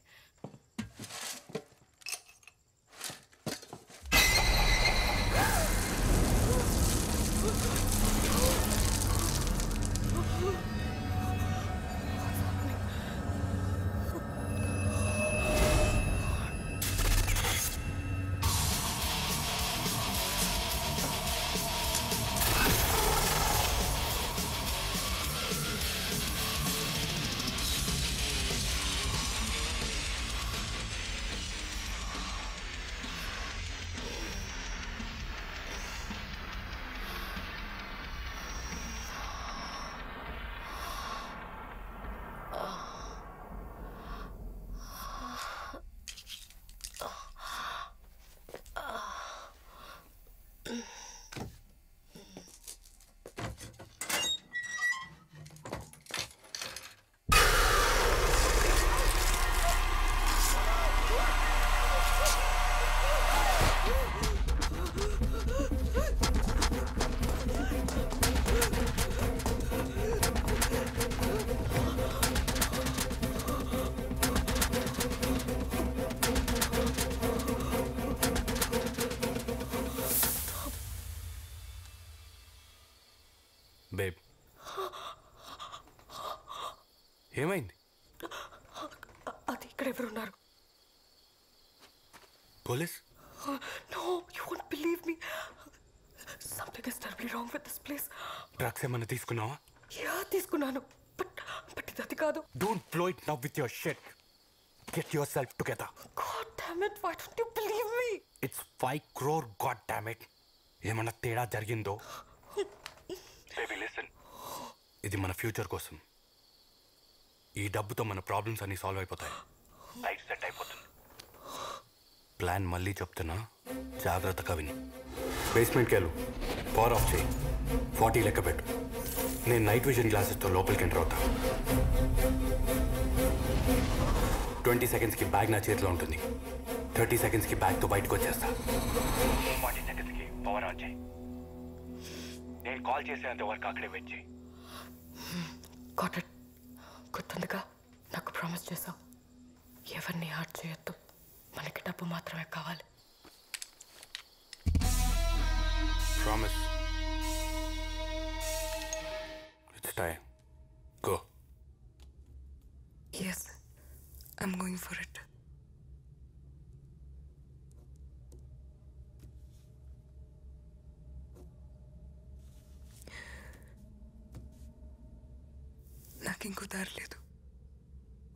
Babe ఏమైంది? అది ఇక్కడ ఎవరున్నారు? Police? No, you won't believe me. Something something is terribly wrong with this place. Drugs ఏమన్నా తీసుకున్నావా? యా తీసుకున్నాను, బట్ ఇది అది కాదు. Don't blow it now with your shit. Get yourself together. God damn it, why don't you believe me? It's 5 crore, god damn it. ఏమన్నా తేడా జరిగిందో? Baby listen, ఇది మన ఫ్యూచర్ కోసం. ఈ డబ్బుతో మన ప్రాబ్లమ్స్ అన్ని సాల్వ్ అయిపోతాయి. లైఫ్ సెట్ అయిపోతుంది. ప్లాన్ మళ్ళీ చెప్తున్నా, జాగ్రత్తగా విని. బేస్మెంట్కి వెళ్ళు, పవర్ ఆఫ్ చేయి, 40 లెక్క పెట్టు. నేను నైట్ విజన్ గ్లాసెస్తో లోపలికి ఎంటర్ అవుతా. 20 secondsకి బ్యాగ్ నా చేతిలో ఉంటుంది. 30 secondsకి బ్యాగ్తో బయటకు వచ్చేస్తా. 40 సెకండ్స్కి పవర్ ఆన్ చేయి. నేను కాల్ చేసేంత వరకు అక్కడే వెయిట్ చేయి. Got it. గుర్తుందిగా నాకు ప్రామిస్ చేసావు, ఎవరిని హార్ట్ చేయొద్దు, మనకి డబ్బు మాత్రమే కావాలి. Promise. It's time. Go. Yes, I'm going for it. నాకు ఇంకో దారి లేదు.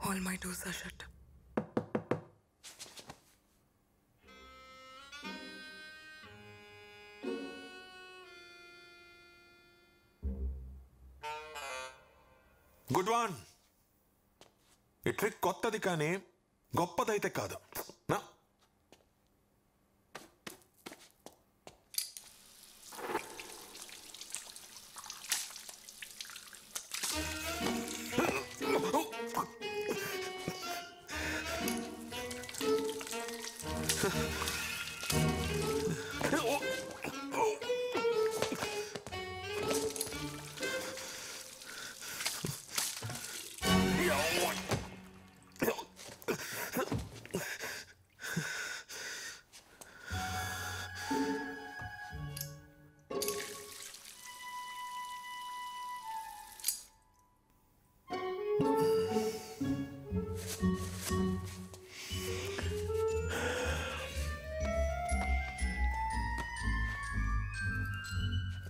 All my doors are shut. Good one. ఈ ట్రిక్ కొత్తది కానీ గొప్పదైతే కాదు. నా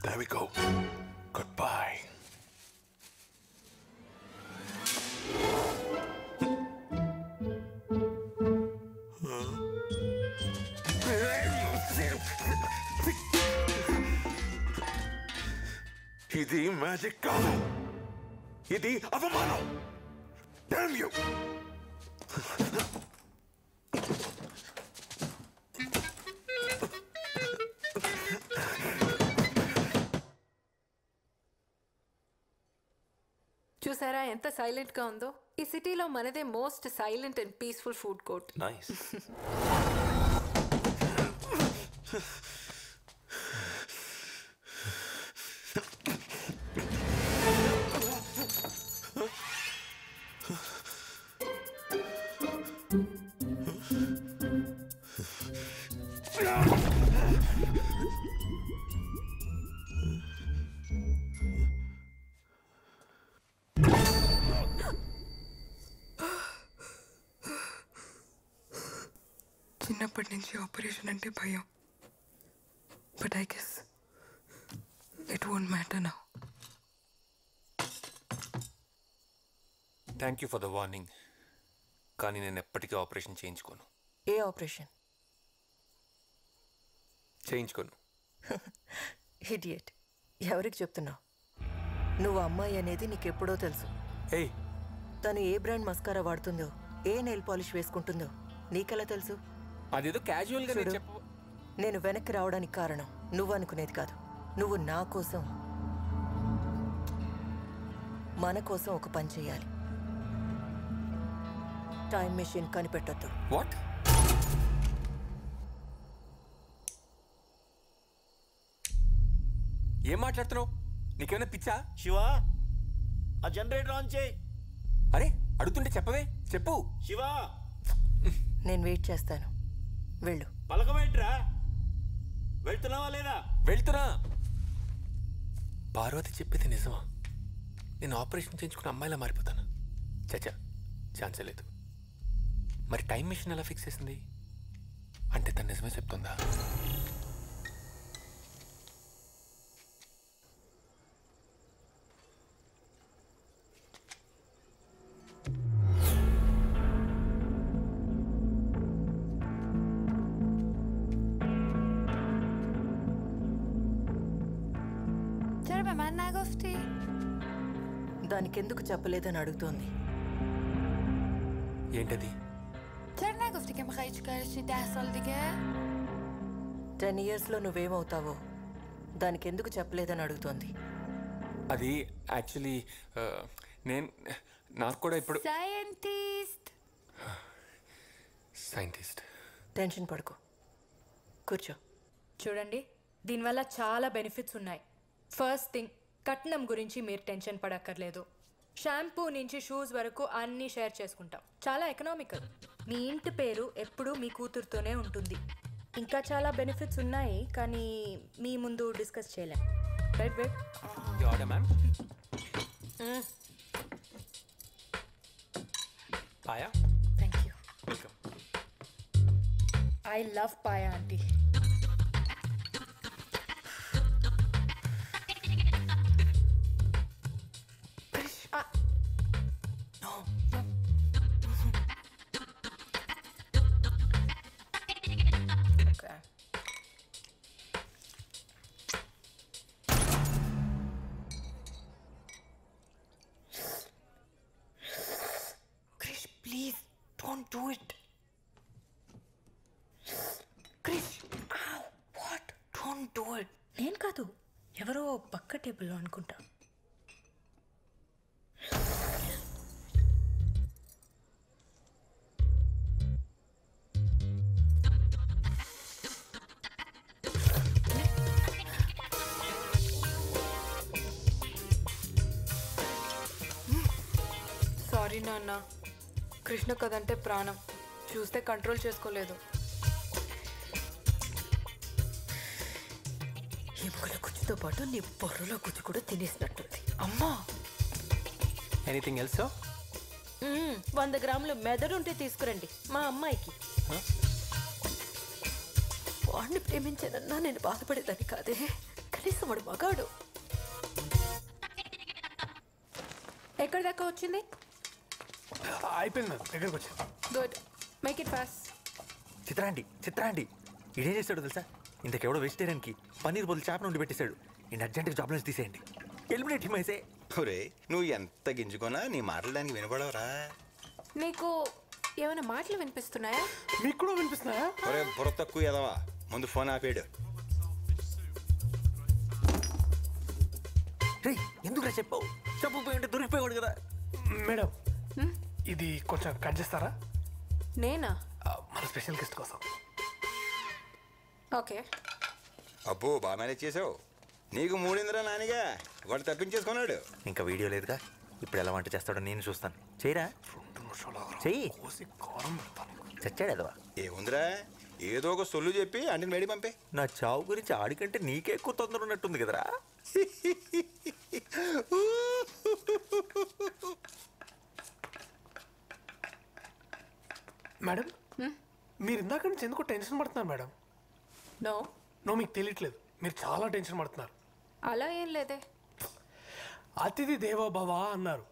There we go. Goodbye. ఇది మ్యాజిక్ కాదు, ఇది అవమానం. Damn you! చూసారా ఎంత సైలెంట్ గా ఉందో? ఈ సిటీలో మనదే most silent and peaceful food court. Nice. చిన్నప్పటి నుంచి ఆపరేషన్ అంటే భయం, but I guess it won't matter now. Thank you for the warning, కానీ నేను ఎప్పటికీ ఆపరేషన్ చేయించుకోను. ఏ ఆపరేషన్? చేయించుకోను. ఇడియట్. ఎవరికి చెప్తున్నావు? నువ్వు అమ్మాయి అనేది నీకెప్పుడో తెలుసు. ఏయ్, తను ఏ బ్రాండ్ మస్కారా వాడుతుందో, ఏ నెయిల్ పాలిష్ వేసుకుంటుందో నీకెలా తెలుసు? అదేదో క్యాజువల్గా చూడు, నేను వెనక్కి రావడానికి కారణం నువ్వు అనుకునేది కాదు. నువ్వు నా కోసం, మన కోసం ఒక పని చేయాలి. టైం మెషిన్ కనిపెట్టొద్దు. వాట్? ఏం మాట్లాడుతున్నావు? నీకేమైనా పిచ్చా? శివ, ఆ జనరేటర్ ఆన్ చేయి. అరే అడుగుతుంటే చెప్పవే, చెప్పు. శివ, నేను వెయిట్ చేస్తాను. వెళ్ళు. పలకమేంట్రా? వెళ్తున్నావా లేదా? వెళ్తున్నా. పార్వతి చెప్పేది నిజమా? నేను ఆపరేషన్ చేయించుకున్న అమ్మాయిలా మారిపోతాను? చచ్చా, ఛాన్సే లేదు. మరి టైం మిషన్ ఎలా ఫిక్స్ చేసింది? అంటే తను నిజమే చెప్తుందా? چرا به من نگفتی؟ దానికెందుకు చెప్పలేదని అడుగుతోంది. ఏంటది? چرا نگفتی که میخوای چیکارش کنی 10 سال دیگه؟ 10 yearsలో నువ్వేమవుతావో దానికెందుకు చెప్పలేదని అడుగుతోంది. అది యాక్చువల్లీ నాకు కూడా ఇప్పుడు సైంటిస్ట్. టెన్షన్ పడుకో, కూర్చో. చూడండి, దీనివల్ల చాలా బెనిఫిట్స్ ఉన్నాయి. ఫస్ట్ థింగ్, కట్నం గురించి మీరు టెన్షన్ పడక్కర్లేదు. షాంపూ నుంచి షూస్ వరకు అన్నీ షేర్ చేసుకుంటాం. చాలా ఎకనామికల్. మీ ఇంటి పేరు ఎప్పుడూ మీ కూతురుతోనే ఉంటుంది. ఇంకా చాలా బెనిఫిట్స్ ఉన్నాయి, కానీ మీ ముందు డిస్కస్ చేయలేం. Right wait. You order ma'am. Paya. Thank you. I love paya aunty. Please, don't do it. Krish, ow, what? Don't do it. నేను కాదు, ఎవరో పక్క టేబుల్లో అనుకుంటా. సారీ నాన్న, కృష్ణ కదంటే ప్రాణం. చూస్తే కంట్రోల్ చేసుకోలేదు. ఎముకల గుజ్జుతో పాటు నీ బొర్రలో గుజ్జు కూడా తినేసినట్టుంది. అమ్మా, ఎనీథింగ్ ఎల్స్? 100 గ్రాములు మెదడుంటే తీసుకురండి మా అమ్మాయికి. వాడిని ప్రేమించానన్నా నేను బాధపడేదాన్ని కాదే. కనీసం వాడు మగాడు. ఎక్కడి దాకా వచ్చింది? అయిపోయింది మ్యామ్, దగ్గరకు వచ్చి. Good, make it fast. చిత్రాండి ఇదేం చేస్తాడు తెలుసా? ఇంతకెవడో వెజిటేరియన్కి పన్నీర్ బదులు చేప నుండి పెట్టేశాడు. నేను అర్జెంట్గా జాబ్ నుంచి తీసేయండి. ఎలిమినేట్ హిమ్ అయితే. ఒరే, నువ్వు ఎంత గింజుకున్నా నీ మాటలు దానికి వినపడవరా? నీకు ఏమైనా మాటలు వినిపిస్తున్నాయా? మీకు కూడా వినిపిస్తున్నాయా? ఒరే బుర్ర తక్కువ ఎదవా, ముందు ఫోన్ ఆపేడు. రే, ఎందుకురా చెప్పావు? చెప్పకపోయి ఉంటే దొరికిపోయాడు కదా. మేడం, ఇది కొంచెం కట్ చేస్తారా? నేనా? మన స్పెషల్ గెస్ట్ కోసం. ఓకే. అబ్బో, బాగా మేనేజ్ చేసావు. నీకు మూడిందిరా నానిగా, వాడు తప్పించేసుకున్నాడు. ఇంకా వీడియో లేదుగా, ఇప్పుడు ఎలా వంట చేస్తాడో నేను చూస్తాను. చేయరా, చెయ్యి. చచ్చాడు ఎదవా. ఏముందిరా, ఏదో ఒక సొల్లు చెప్పి అంటే మేడి పంపే. నా చావు గురించి ఆడికంటే నీకే ఎక్కువ తొందర ఉన్నట్టుంది కదరా. మేడం, మీరు ఇందాక నుంచి ఎందుకో టెన్షన్ పడుతున్నారు మేడం. నో మీకు తెలియట్లేదు, మీరు చాలా టెన్షన్ పడుతున్నారు. అలా ఏం లేదే. అతిథి దేవో భవ అన్నారు.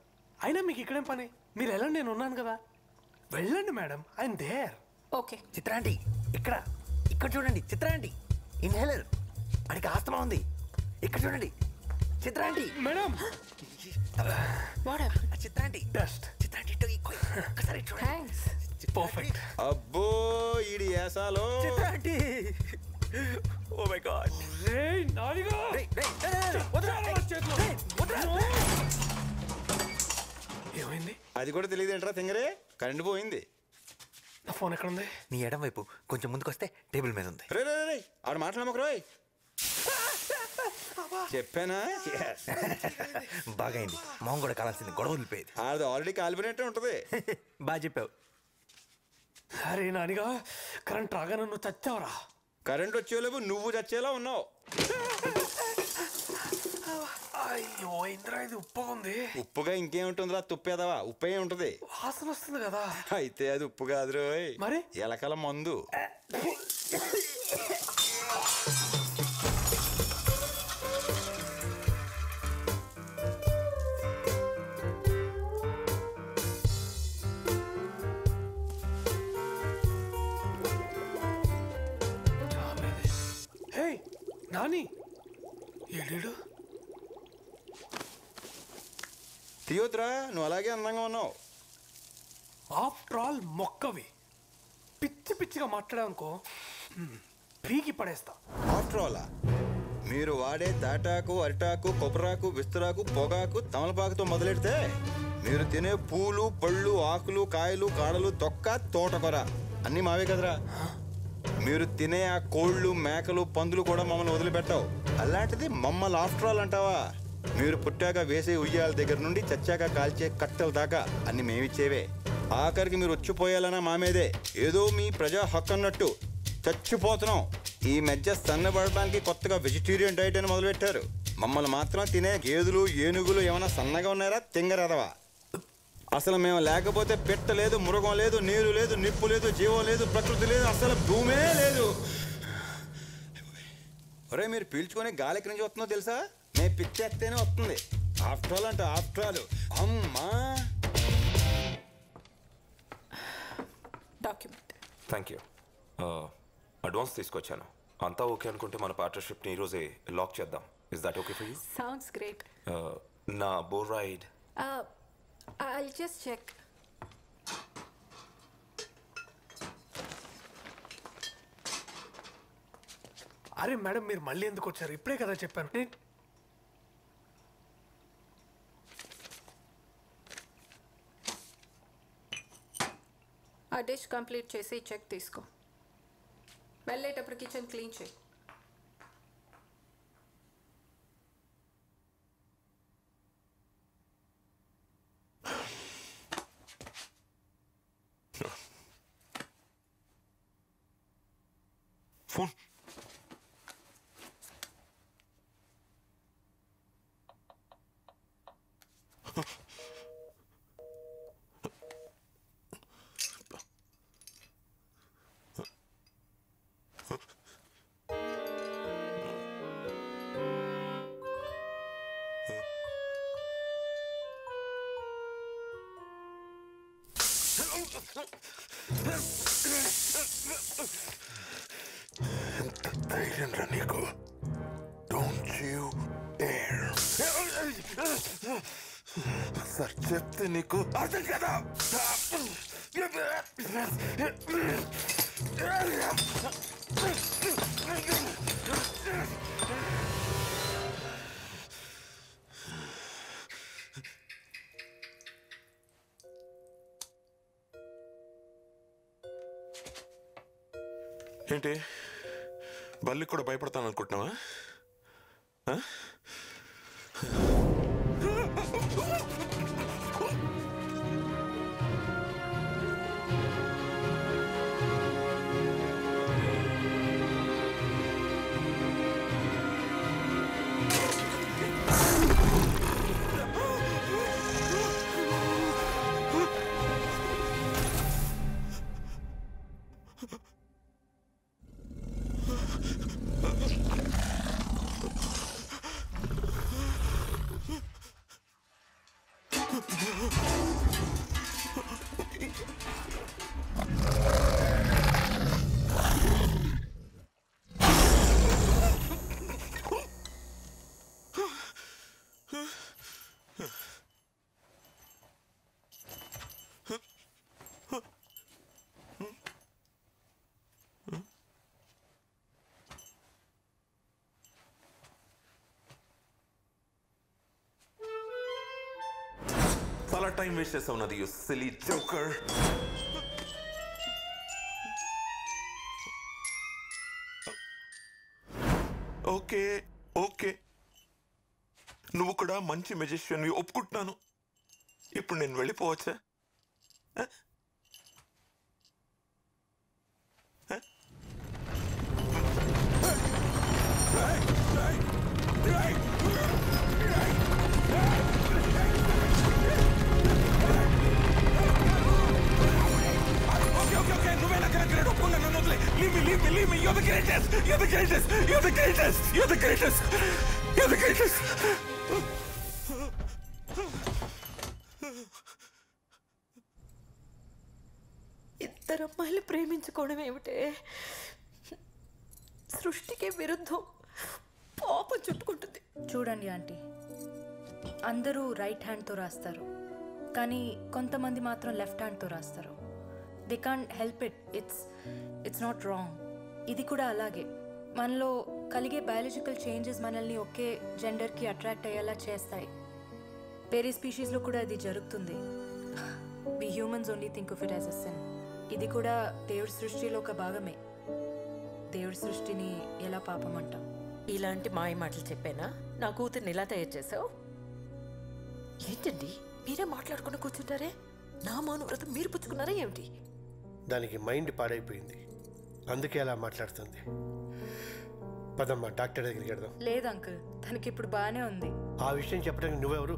అయినా మీకు ఇక్కడేం పని? మీరు వెళ్ళండి, నేను ఉన్నాను కదా. వెళ్ళండి మేడం, ఐఎమ్ దేర్. ఓకే. చిత్రాంటి, ఇక్కడ చూడండి. చిత్రాంటి, ఇన్హేలర్. అడికి ఆస్తమా ఉంది. ఇక్కడ చూడండి చిత్రాంటి. Madam, చిత్రాంటి dust. చిత్రాంటి ఒకసారి చూడండి. పర్ఫెక్ట్. అబ్బో, ఈడి యాసాలో చిత్రాంటి. Oh my God. రేయ్ నానిగా, ఏమైంది? అది కూడా తెలియదు ఏంట్రా తింగరే, కరెంట్ పోయింది. నా ఫోన్ ఎక్కడ ఉంది? నీ ఎడం వైపు కొంచెం ముందుకు వస్తే టేబుల్ మీద ఉంది. రే రే రే, ఆడు మాట్లాడమొక రోయ్. చెప్పానా? బాగైంది. మొహం కూడా కావాల్సింది, గొడవ వదిలిపోయేది. అది ఆల్రెడీ కాలిపోయినట్టే ఉంటుంది. బాగా చెప్పావు. అరే నానిగా, కరెంట్ రాగానే నువ్వు చచ్చావురా. కరెంట్ వచ్చేలోపు నువ్వు చచ్చేలా ఉన్నావు. అయ్యో ఇంద్రా, ఇది ఉప్పుగా ఉంది. ఉప్పుగా ఇంకేముంటుందిరా, తుప్పేదవా? ఉప్పే ఉంటుంది. వాసన వస్తుంది కదా. అయితే అది ఉప్పు కాదు రోయ్, మరి ఎలకల మందు. హే నాని, ఏడు తీయొద్దురా, నువ్వు అలాగే అందంగా ఉన్నావు. ఆఫ్టర్ ఆల్ మొక్కవి పిచ్చి పిచ్చిగా మాట్లాడావనుకో పీకి పడేస్తా. ఆఫ్టర్ ఆల్ మీరు వాడే తాటాకు, అరిటాకు, కొబ్బరాకు, విస్తరాకు, పొగాకు, తమలపాకుతో మొదలెడితే మీరు తినే పూలు, పళ్ళు, ఆకులు, కాయలు, కాడలు, తొక్క, తోటకూర అన్నీ మావే కదరా. మీరు తినే ఆ కోళ్ళు, మేకలు, పందులు కూడా మమ్మల్ని వదిలిపెట్టావు. అలాంటిది మమ్మల్ని ఆఫ్టర్ ఆల్ అంటావా? మీరు పుట్టాక వేసే ఉయ్యాల దగ్గర నుండి చచ్చాక కాల్చే కట్టెల దాకా అన్ని మేమిచ్చేవే. ఆఖరికి మీరు వచ్చిపోయాలన్నా మా మీదే. ఏదో మీ ప్రజా హక్కు అన్నట్టు చచ్చిపోతున్నాం. ఈ మధ్య సన్నబడడానికి కొత్తగా వెజిటేరియన్ డైట్ అని మొదలుపెట్టారు. మమ్మల్ని మాత్రం తినే గేదెలు, ఏనుగులు ఏమైనా సన్నగా ఉన్నారా? తింగరదవా. అసలు మేము లేకపోతే పెట్ట లేదు, మృగం లేదు, నీరు లేదు, నిప్పు లేదు, జీవం లేదు, ప్రకృతి లేదు, అసలు భూమే లేదు. ఒరే, మీరు పీల్చుకొని గాలి ఎక్కడి నుంచి వస్తుందో తెలుసా? నేను పిచ్చేస్తేనే వస్తుంది. ఆఫ్టర్ ఆల్ అంటే ఆఫ్టర్ ఆల్. అమ్మా. డాక్యుమెంట్. Thank you. అడ్వాన్స్ తీసుకొచ్చాను. అంతా ఓకే అనుకుంటే మన పార్ట్నర్షిప్ని ఈరోజే లాక్ చేద్దాం. Is that okay for you? Sounds great. నా బోర్ రైడ్. I'll just check. అరే మేడం, మీరు మళ్ళీ ఎందుకు వచ్చారు? ఇప్పుడే కదా చెప్పాను. ఆ డిష్ కంప్లీట్ చేసి చెక్ తీసుకో. వెళ్ళేటప్పుడు కిచెన్ క్లీన్ చేయి. ఫోన్. ఎంత ధైర్యం రా నీకు? Don't you dare. సార్ చెప్తే నీకు అర్థం కదా? ఏంటి, బల్లి కూడా భయపడతాను అనుకుంటున్నావా? చాలా టైం వేస్ట్ చేస్తా ఉన్నది, you silly joker. Okay okay, నువ్వు కూడా మంచి మెజిషియన్ ఒప్పుకుంటున్నాను. ఇప్పుడు నేను వెళ్ళిపోవచ్చా? Leave me, you're the greatest! You're the greatest! You're the greatest! You're the greatest! You're the greatest! ఇద్దరు అమ్మాయిలు ప్రేమించుకోవడం ఏమిటే? సృష్టికే విరుద్ధం. పాపం చుట్టుకుంటుంది. చూడండి ఆంటీ, అందరూ రైట్ హ్యాండ్తో రాస్తారు, కానీ కొంతమంది మాత్రం లెఫ్ట్ హ్యాండ్తో రాస్తారు. They can't help it. It's not wrong. ఇది కూడా అలాగే. మనలో కలిగే బయాలజికల్ చేంజెస్ మనల్ని ఒకే జెండర్కి అట్రాక్ట్ అయ్యేలా చేస్తాయి. వేరే స్పీషీస్లో కూడా అది జరుగుతుంది. We humans only think of it as a sin. ఇది కూడా దేవుడి సృష్టిలో ఒక భాగమే. దేవుడి సృష్టిని ఎలా పాపం అంటాం? ఇలాంటి మాయ మాటలు చెప్పానా? నా కూతుర్ని ఇలా తయారు చేసావు? ఏంటండి మీరే మాట్లాడుకుని కూర్చుంటారే? నా మౌనవ్రతం మీరు పుచ్చుకున్నారా ఏమిటి? దానికి మైండ్ పాడైపోయింది, అందుకే అలా మాట్లాడుతుంది. పదమ్మా డాక్టర్ దగ్గరికి వెళ్దాం. లేదు అంకుల్, తనకి ఇప్పుడు బాగానే ఉంది. ఆ విషయం చెప్పడానికి నువ్వెవరు?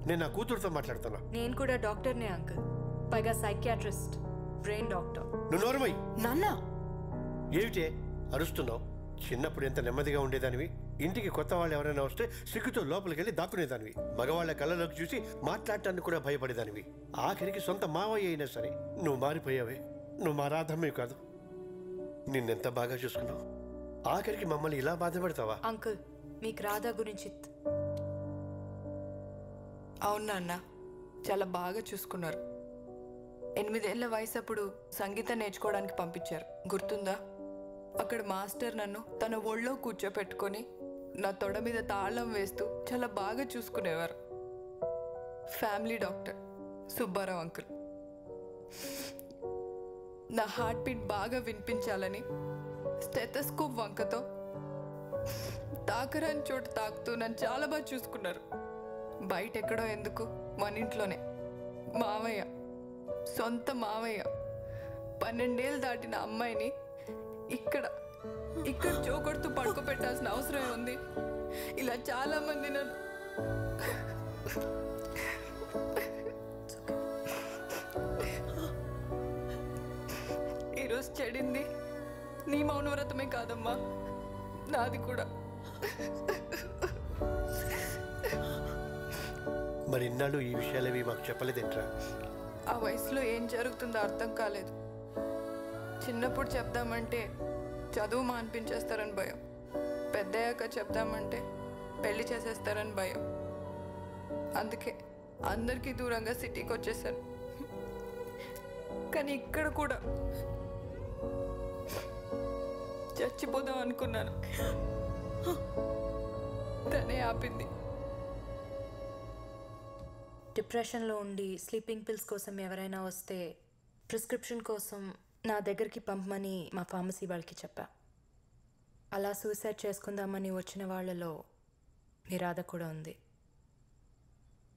నేను నా కూతురుతో మాట్లాడుతున్నా. నేను కూడా డాక్టర్నే అంకుల్, పైగా సైకియాట్రిస్ట్, బ్రెయిన్ డాక్టర్. నువ్వు నోరుమై. నాన్న ఏమిటే అరుస్తున్నావు? చిన్నప్పుడు ఎంత నెమ్మదిగా ఉండేదానివి. ఇంటికి కొత్త వాళ్ళు ఎవరైనా వస్తే సిగ్గుతో లోపలికి వెళ్ళి దాక్కునేదానివి. మగవాళ్ళ కళ్ళలోకి చూసి మాట్లాడటానికి కూడా భయపడేదానివి. ఆఖరికి సొంత మావయ్య అయినా సరే నువ్వు మారిపోయావే. నువ్వు మా రాధమ్మే కాదు. నిన్నెంత బాగా చూసుకున్నావు, ఆఖరికి మమ్మల్ని ఇలా బాధపడతావా? అంకుల్, మీకు రాధా గురించి అవునా అన్న, చాలా బాగా చూసుకున్నారు. 8 ఏళ్ల వయసు అప్పుడు సంగీతం నేర్చుకోవడానికి పంపించారు, గుర్తుందా? అక్కడ మాస్టర్ నన్ను తన ఒళ్ళో కూర్చోపెట్టుకొని నా తొడ మీద తాళం వేస్తూ చాలా బాగా చూసుకునేవారు. Family doctor Subbarao uncle. నా హార్ట్ బీట్ బాగా వినిపించాలని స్టెథోస్కోప్ వంకతో తాకరాని చోటు తాకుతూ నన్ను చాలా బాగా చూసుకున్నారు. బయట ఎక్కడో ఎందుకు, మన ఇంట్లోనే. మావయ్య, సొంత మావయ్య 12 ఏళ్ళు దాటిన అమ్మాయిని ఇక్కడ చోకొడుతూ పడుకోబెట్టాల్సిన అవసరం ఉంది? ఇలా చాలా మంది నన్ను ఈరోజు చెడింది నీ మౌనవ్రతమే కాదమ్మా, నాది కూడా. మరి ఇన్నాళ్ళు ఈ విషయాలేవి మాకు చెప్పలేదేంట్రా? ఆ వయసులో ఏం జరుగుతుందో అర్థం కాలేదు. చిన్నప్పుడు చెప్దామంటే చదువు మాన్పించేస్తారని భయం, పెద్దయ్యాక చెప్దామంటే పెళ్లి చేసేస్తారని భయం. అందుకే అందరికీ దూరంగా సిటీకి వచ్చేసాను. కానీ ఇక్కడ కూడా చచ్చిపోదాం అనుకున్నాను, తనే ఆపింది. డిప్రెషన్లో ఉండి స్లీపింగ్ పిల్స్ కోసం ఎవరైనా వస్తే ప్రిస్క్రిప్షన్ కోసం నా దగ్గరికి పంపమని మా ఫార్మసీ వాళ్ళకి చెప్పా. అలా సూసైడ్ చేసుకుందామని వచ్చిన వాళ్ళలో మీ రాధ కూడా ఉంది.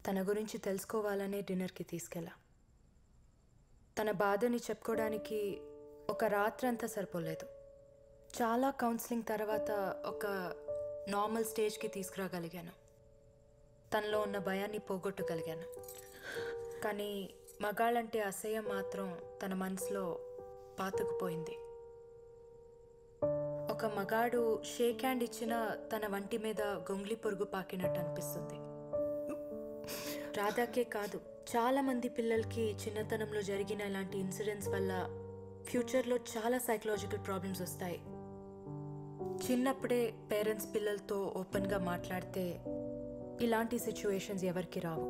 తన గురించి తెలుసుకోవాలనే డిన్నర్కి తీసుకెళ్ళా. తన బాధని చెప్పుకోవడానికి ఒక రాత్రంతా సరిపోలేదు. చాలా కౌన్సిలింగ్ తర్వాత ఒక నార్మల్ స్టేజ్కి తీసుకురాగలిగాను. తనలో ఉన్న భయాన్ని పోగొట్టగలిగాను. కానీ మగాళ్ళంటే అసహ్యం మాత్రం తన మనసులో పాతుకుపోయింది. ఒక మగాడు షేక్ హ్యాండ్ ఇచ్చినా తన వంటి మీద గొంగ్లి పొరుగు పాకినట్టు అనిపిస్తుంది. రాధాకే కాదు, చాలామంది పిల్లలకి చిన్నతనంలో జరిగిన ఇలాంటి ఇన్సిడెంట్స్ వల్ల ఫ్యూచర్లో చాలా సైకలాజికల్ ప్రాబ్లమ్స్ వస్తాయి. చిన్నప్పుడే పేరెంట్స్ పిల్లలతో ఓపెన్గా మాట్లాడితే ఇలాంటి సిచ్యువేషన్స్ ఎవరికి రావు.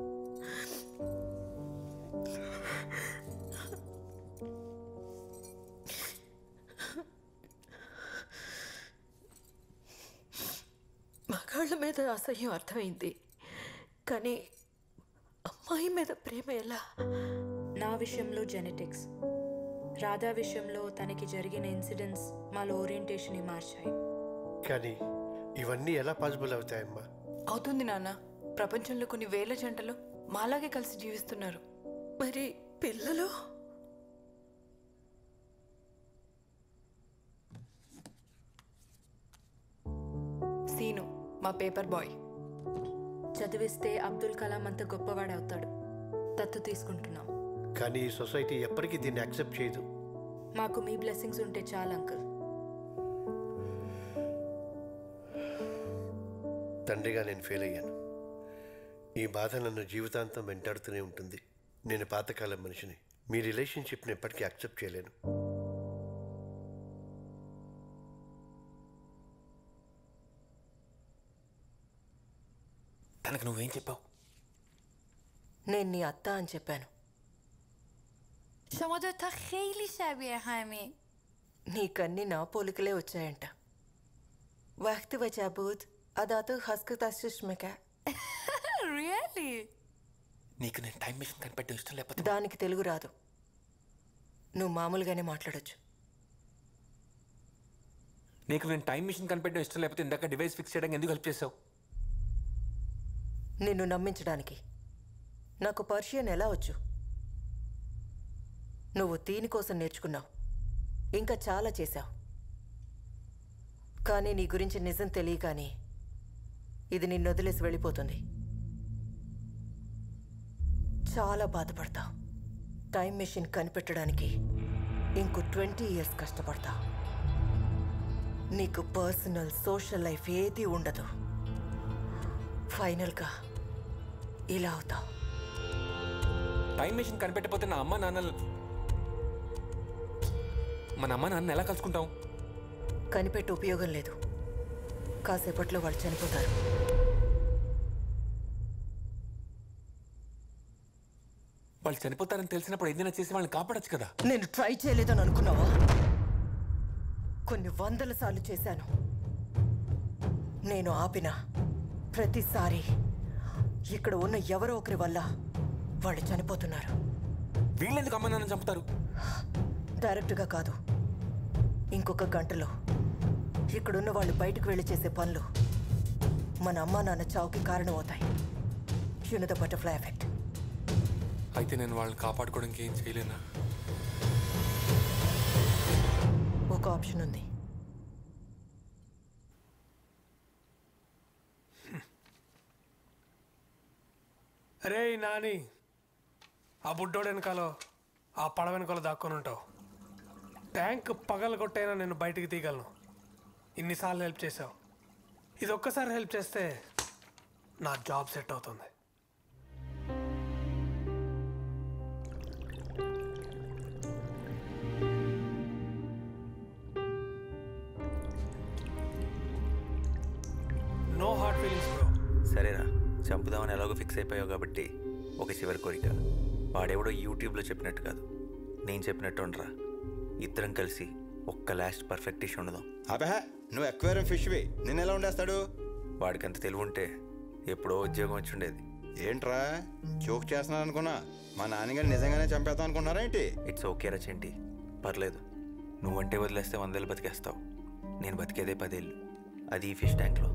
మగాళ్ళ మీద అసహ్యం అర్థమైంది, కానీ అమ్మాయి మీద ప్రేమ ఎలా? నా విషయంలో జెనెటిక్స్, రాధా విషయంలో తనకి జరిగిన ఇన్సిడెంట్స్ మాలో ఓరియంటేషన్ని మార్చాయి. కానీ ఇవన్నీ ఎలా పాసిబుల్ అవుతాయమ్మా? అవుతుంది నాన్న. ప్రపంచంలో కొన్ని వేల జంటలు మాలాగే కలిసి జీవిస్తున్నారు. మరి పిల్లలు? సీను మా పేపర్ బాయ్. చదివిస్తే అబ్దుల్ కలాం అంత గొప్పవాడవుతాడు. దత్తు తీసుకుంటున్నాం. కానీ ఈ సొసైటీ ఎప్పటికీ దీన్ని యాక్సెప్ట్ చేయదు. మాకు మీ బ్లెస్సింగ్స్ ఉంటే చాలు అంకుల్. తండ్రిగా నేను ఫెయిల్ అయ్యాను. ఈ బాధ నన్ను జీవితాంతం వెంటాడుతూనే ఉంటుంది. నేను పాతకాలం మనిషిని. మీ రిలేషన్షిప్ని ఎప్పటికీ యాక్సెప్ట్ చేయలేను. తనకు నువ్వేం చెప్పావు? నేను నీ అత్త అని చెప్పాను. شما دوتا خیلی شبیه همین. నీకన్నీ నా పోలికలే వచ్చాయంట. وقتی وجه بود అదాతో హస్కు తస్సుష్మిక. Really? నీకు నేను టైం మిషన్ కనిపెట్టడం ఇష్టం లేకపోతే దానికి తెలుగు రాదు. నువ్వు మామూలుగానే మాట్లాడొచ్చు. నీకు నేను టైం మిషన్ కనిపెట్టడం ఇష్టం లేకపోతే ఇందాక డివైస్ ఫిక్స్ చేయడానికి ఎందుకు హెల్ప్ చేసావు? నిన్ను నమ్మించడానికి. నాకు పర్షియన్ ఎలా వచ్చు? నువ్వు దీనికోసం నేర్చుకున్నావు, ఇంకా చాలా చేశావు. కానీ నీ గురించి నిజం తెలియగానే ఇది నిన్ను వదిలేసి వెళ్ళిపోతుంది. చాలా బాధపడతావు. టైం మెషిన్ కనిపెట్టడానికి ఇంకో 20 years కష్టపడతావు. నీకు పర్సనల్ సోషల్ లైఫ్ ఏదీ ఉండదు. ఫైనల్గా ఇలా అవుతావు. టైం మెషిన్ కనిపెట్టకపోతే నా అమ్మ నాన్నలు మన అమ్మ నాన్న ఎలా కలుసుకుంటాం? కనిపెట్టి ఉపయోగం లేదు. కాసేపట్లో వాళ్ళు చనిపోతారు. వాళ్ళు చనిపోతారని తెలిసినప్పుడు ఏదైనా చేసి వాళ్ళని కాపాడొచ్చు కదా. నేను ట్రై చేయలేదని అనుకున్నావా? కొన్ని 100 సార్లు చేశాను. నేను ఆపిన ప్రతిసారి ఇక్కడ ఉన్న ఎవరో ఒకరి వల్ల వాళ్ళు చనిపోతున్నారు. వీళ్ళెందుకు అమ్మ నాన్న చంపుతారు? డైరెక్ట్గా కాదు, ఇంకొక గంటలో ఇక్కడున్న వాళ్ళు బయటకు వెళ్ళి చేసే పనులు మన అమ్మా నాన్న చావుకి కారణం అవుతాయి. You know the butterfly effect. అయితే నేను వాళ్ళని కాపాడుకోవడానికి ఏం చేయలేనా? ఒక ఆప్షన్ ఉంది. అరే నాని, ఆ బుడ్డోడు వెనకాలో ఆ పడవ వెనకాల దాక్కొని ఉంటావు. ట్యాంక్ పగలగొట్టైనా నేను బయటికి తీయగలను. ఇన్నిసార్లు హెల్ప్ చేసావు. ఇది ఒక్కసారి హెల్ప్ చేస్తే నా జాబ్ సెట్ అవుతుంది. No hard feelings bro. సరేరా, చంపుదామని ఎలాగో ఫిక్స్ అయిపోయావు కాబట్టి ఒక చివరి కోరిక. వాడెవడో యూట్యూబ్లో చెప్పినట్టు కాదు, నేను చెప్పినట్టు ఉండరా. ఇద్దరం కలిసి ఒక్క లాస్ట్ పర్ఫెక్ట్ డిష్ ఉండదాం. అబే, నువ్వు ఎక్వేరియం ఫిష్వి, నిన్ను ఎలా ఉండేస్తాడు? వాడికి అంత తెలివి ఉంటే ఎప్పుడో ఉద్యోగం వచ్చి ఉండేది. ఏంట్రా జోక్ చేస్తున్నాను అనుకున్నా? మా నాన్నగారు నిజంగానే చంపేద్దాం అనుకున్నారా ఏంటి? ఇట్స్ ఓకే రా చెంటి, పర్లేదు. నువ్వంటే వదిలేస్తే 100 ఏళ్ళు బతికేస్తావు. నేను బతికేదే 10 ఏళ్ళు, అది ఈ ఫిష్ ట్యాంక్లో.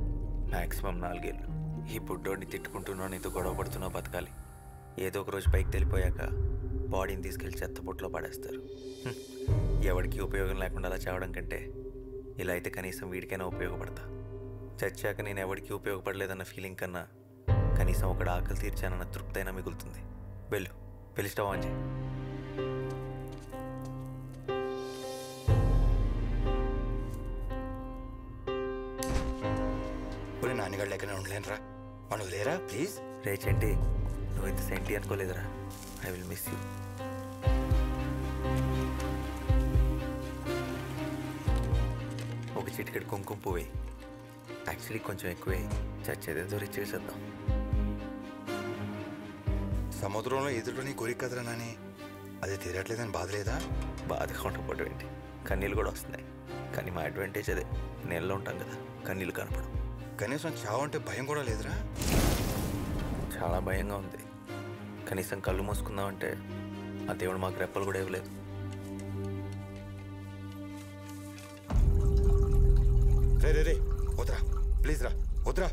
మ్యాక్సిమం 4 ఏళ్ళు. ఈ బుడ్డోడిని తిట్టుకుంటున్నావు, నీతో గొడవ పడుతున్నావు, బతకాలి. ఏదో ఒక రోజు పైకి తెలిపోయాక బాడీని తీసుకెళ్ళి చెత్తపుట్లో పడేస్తారు. ఎవరికి ఉపయోగం లేకుండా అలా చావడం కంటే ఇలా అయితే కనీసం వీడికైనా ఉపయోగపడతా. చచ్చాక నేను ఎవరికి ఉపయోగపడలేదన్న ఫీలింగ్ కన్నా కనీసం ఒకటి ఆకలి తీర్చానన్న తృప్తి అయినా మిగులుతుంది. వెళ్ళు, వెళ్ళి స్టవ్ ఆన్ చేయి. నాన్నగారు లేకనే ఉండలేనురా, మనం లేరా ప్లీజ్. రే చెంటి, నువ్వు ఇంత సెంటి అనుకోలేదురా. I will miss you. ఒక చిటికెడు కుంకుమ పువ్వే, యాక్చువల్లీ కొంచెం ఎక్కువే. చచ్చేదేదో రిచ్ చేసేద్దాం. సముద్రంలో ఎదుటి నీ కోరిక కదరా నాని, అది తీరట్లేదని బాధ లేదా? బాధగా ఉండకపోవడం ఏంటి, కన్నీళ్ళు కూడా వస్తున్నాయి. కానీ మా అడ్వాంటేజ్ అదే, నీళ్ళలో ఉంటాం కదా, కన్నీళ్ళు కనపడం. కనీసం చావు అంటే భయం కూడా లేదురా? చాలా భయంగా ఉంది. కనీసం కళ్ళు మూసుకుందామంటే ఆ దేవుడు మాకు రెప్పలు కూడా ఇవ్వలేదు. రే రే రే, వద్దురా ప్లీజ్ రా, వద్దురా.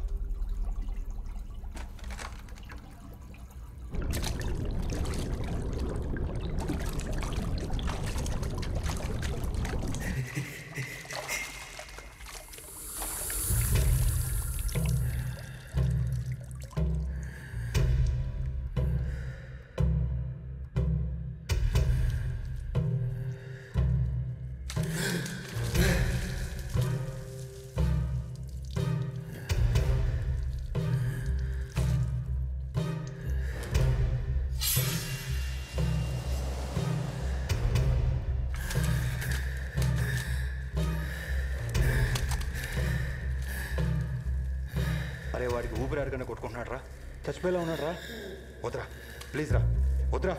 వాడికి ఊపిరి అడగనే కొట్టుకుంటున్నాడు రా. చచ్చిపోయేలా ఉన్నాడు రా. వద్దురా ప్లీజ్ రా, వద్దురా.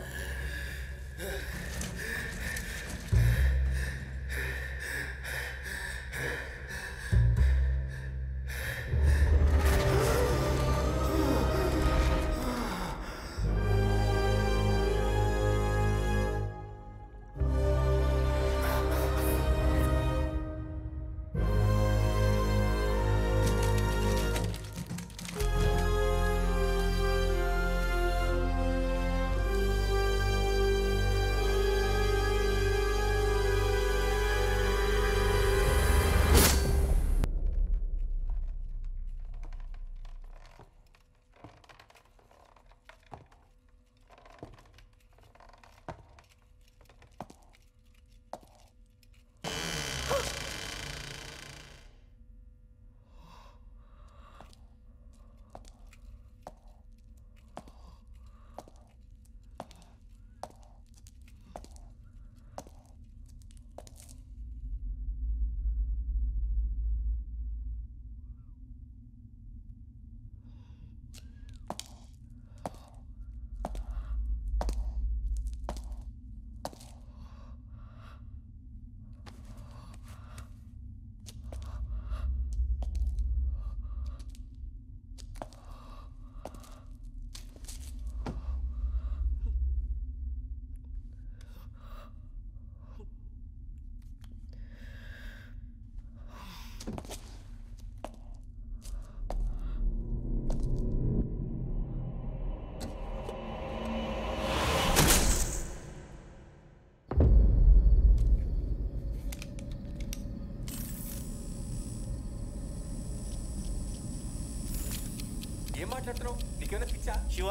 ఏం మాట్లాడుతున్నావు? నీకేమైనా పిచ్చా? శివ,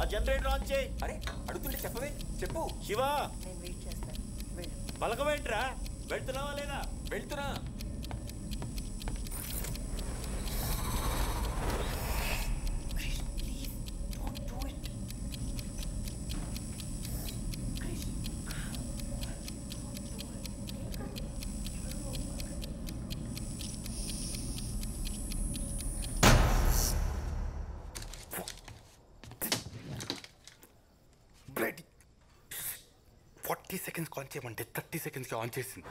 ఆ జనరేటర్ ఆన్ చేయి. అరే అడుగుతుంటే చెప్పవే, చెప్పు. శివ, నేను వెయిట్ చేస్తాను. వెళ్ళు. పలకమేంట్రా? వెళ్తున్నావా లేదా? వెళ్తున్నా. బ్లడీ 40 సెకండ్స్ ఆన్ చేయమంటే 30 సెకండ్స్కి ఆన్ చేసింది.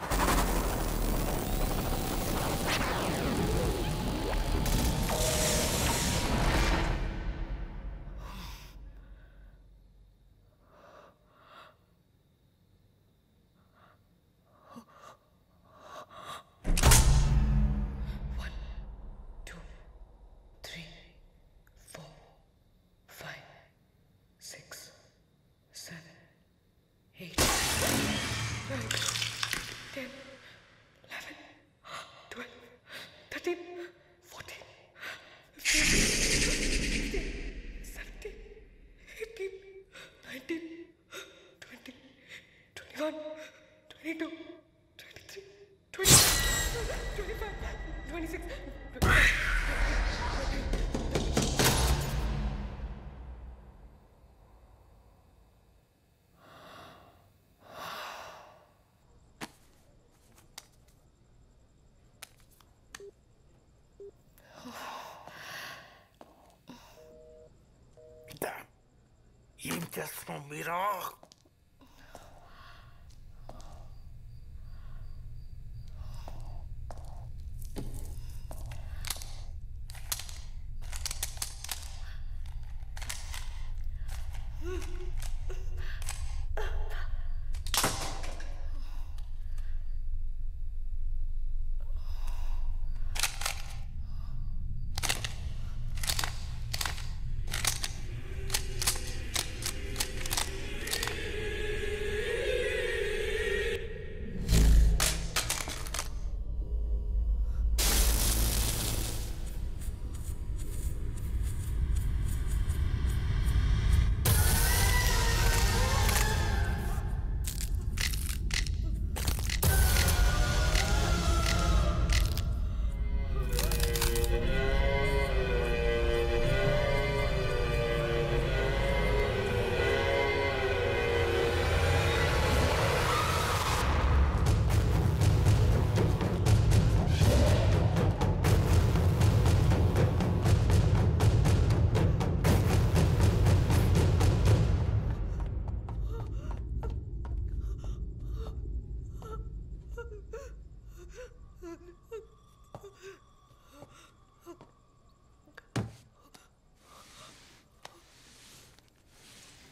ఏం చేస్తున్నాం మీరా?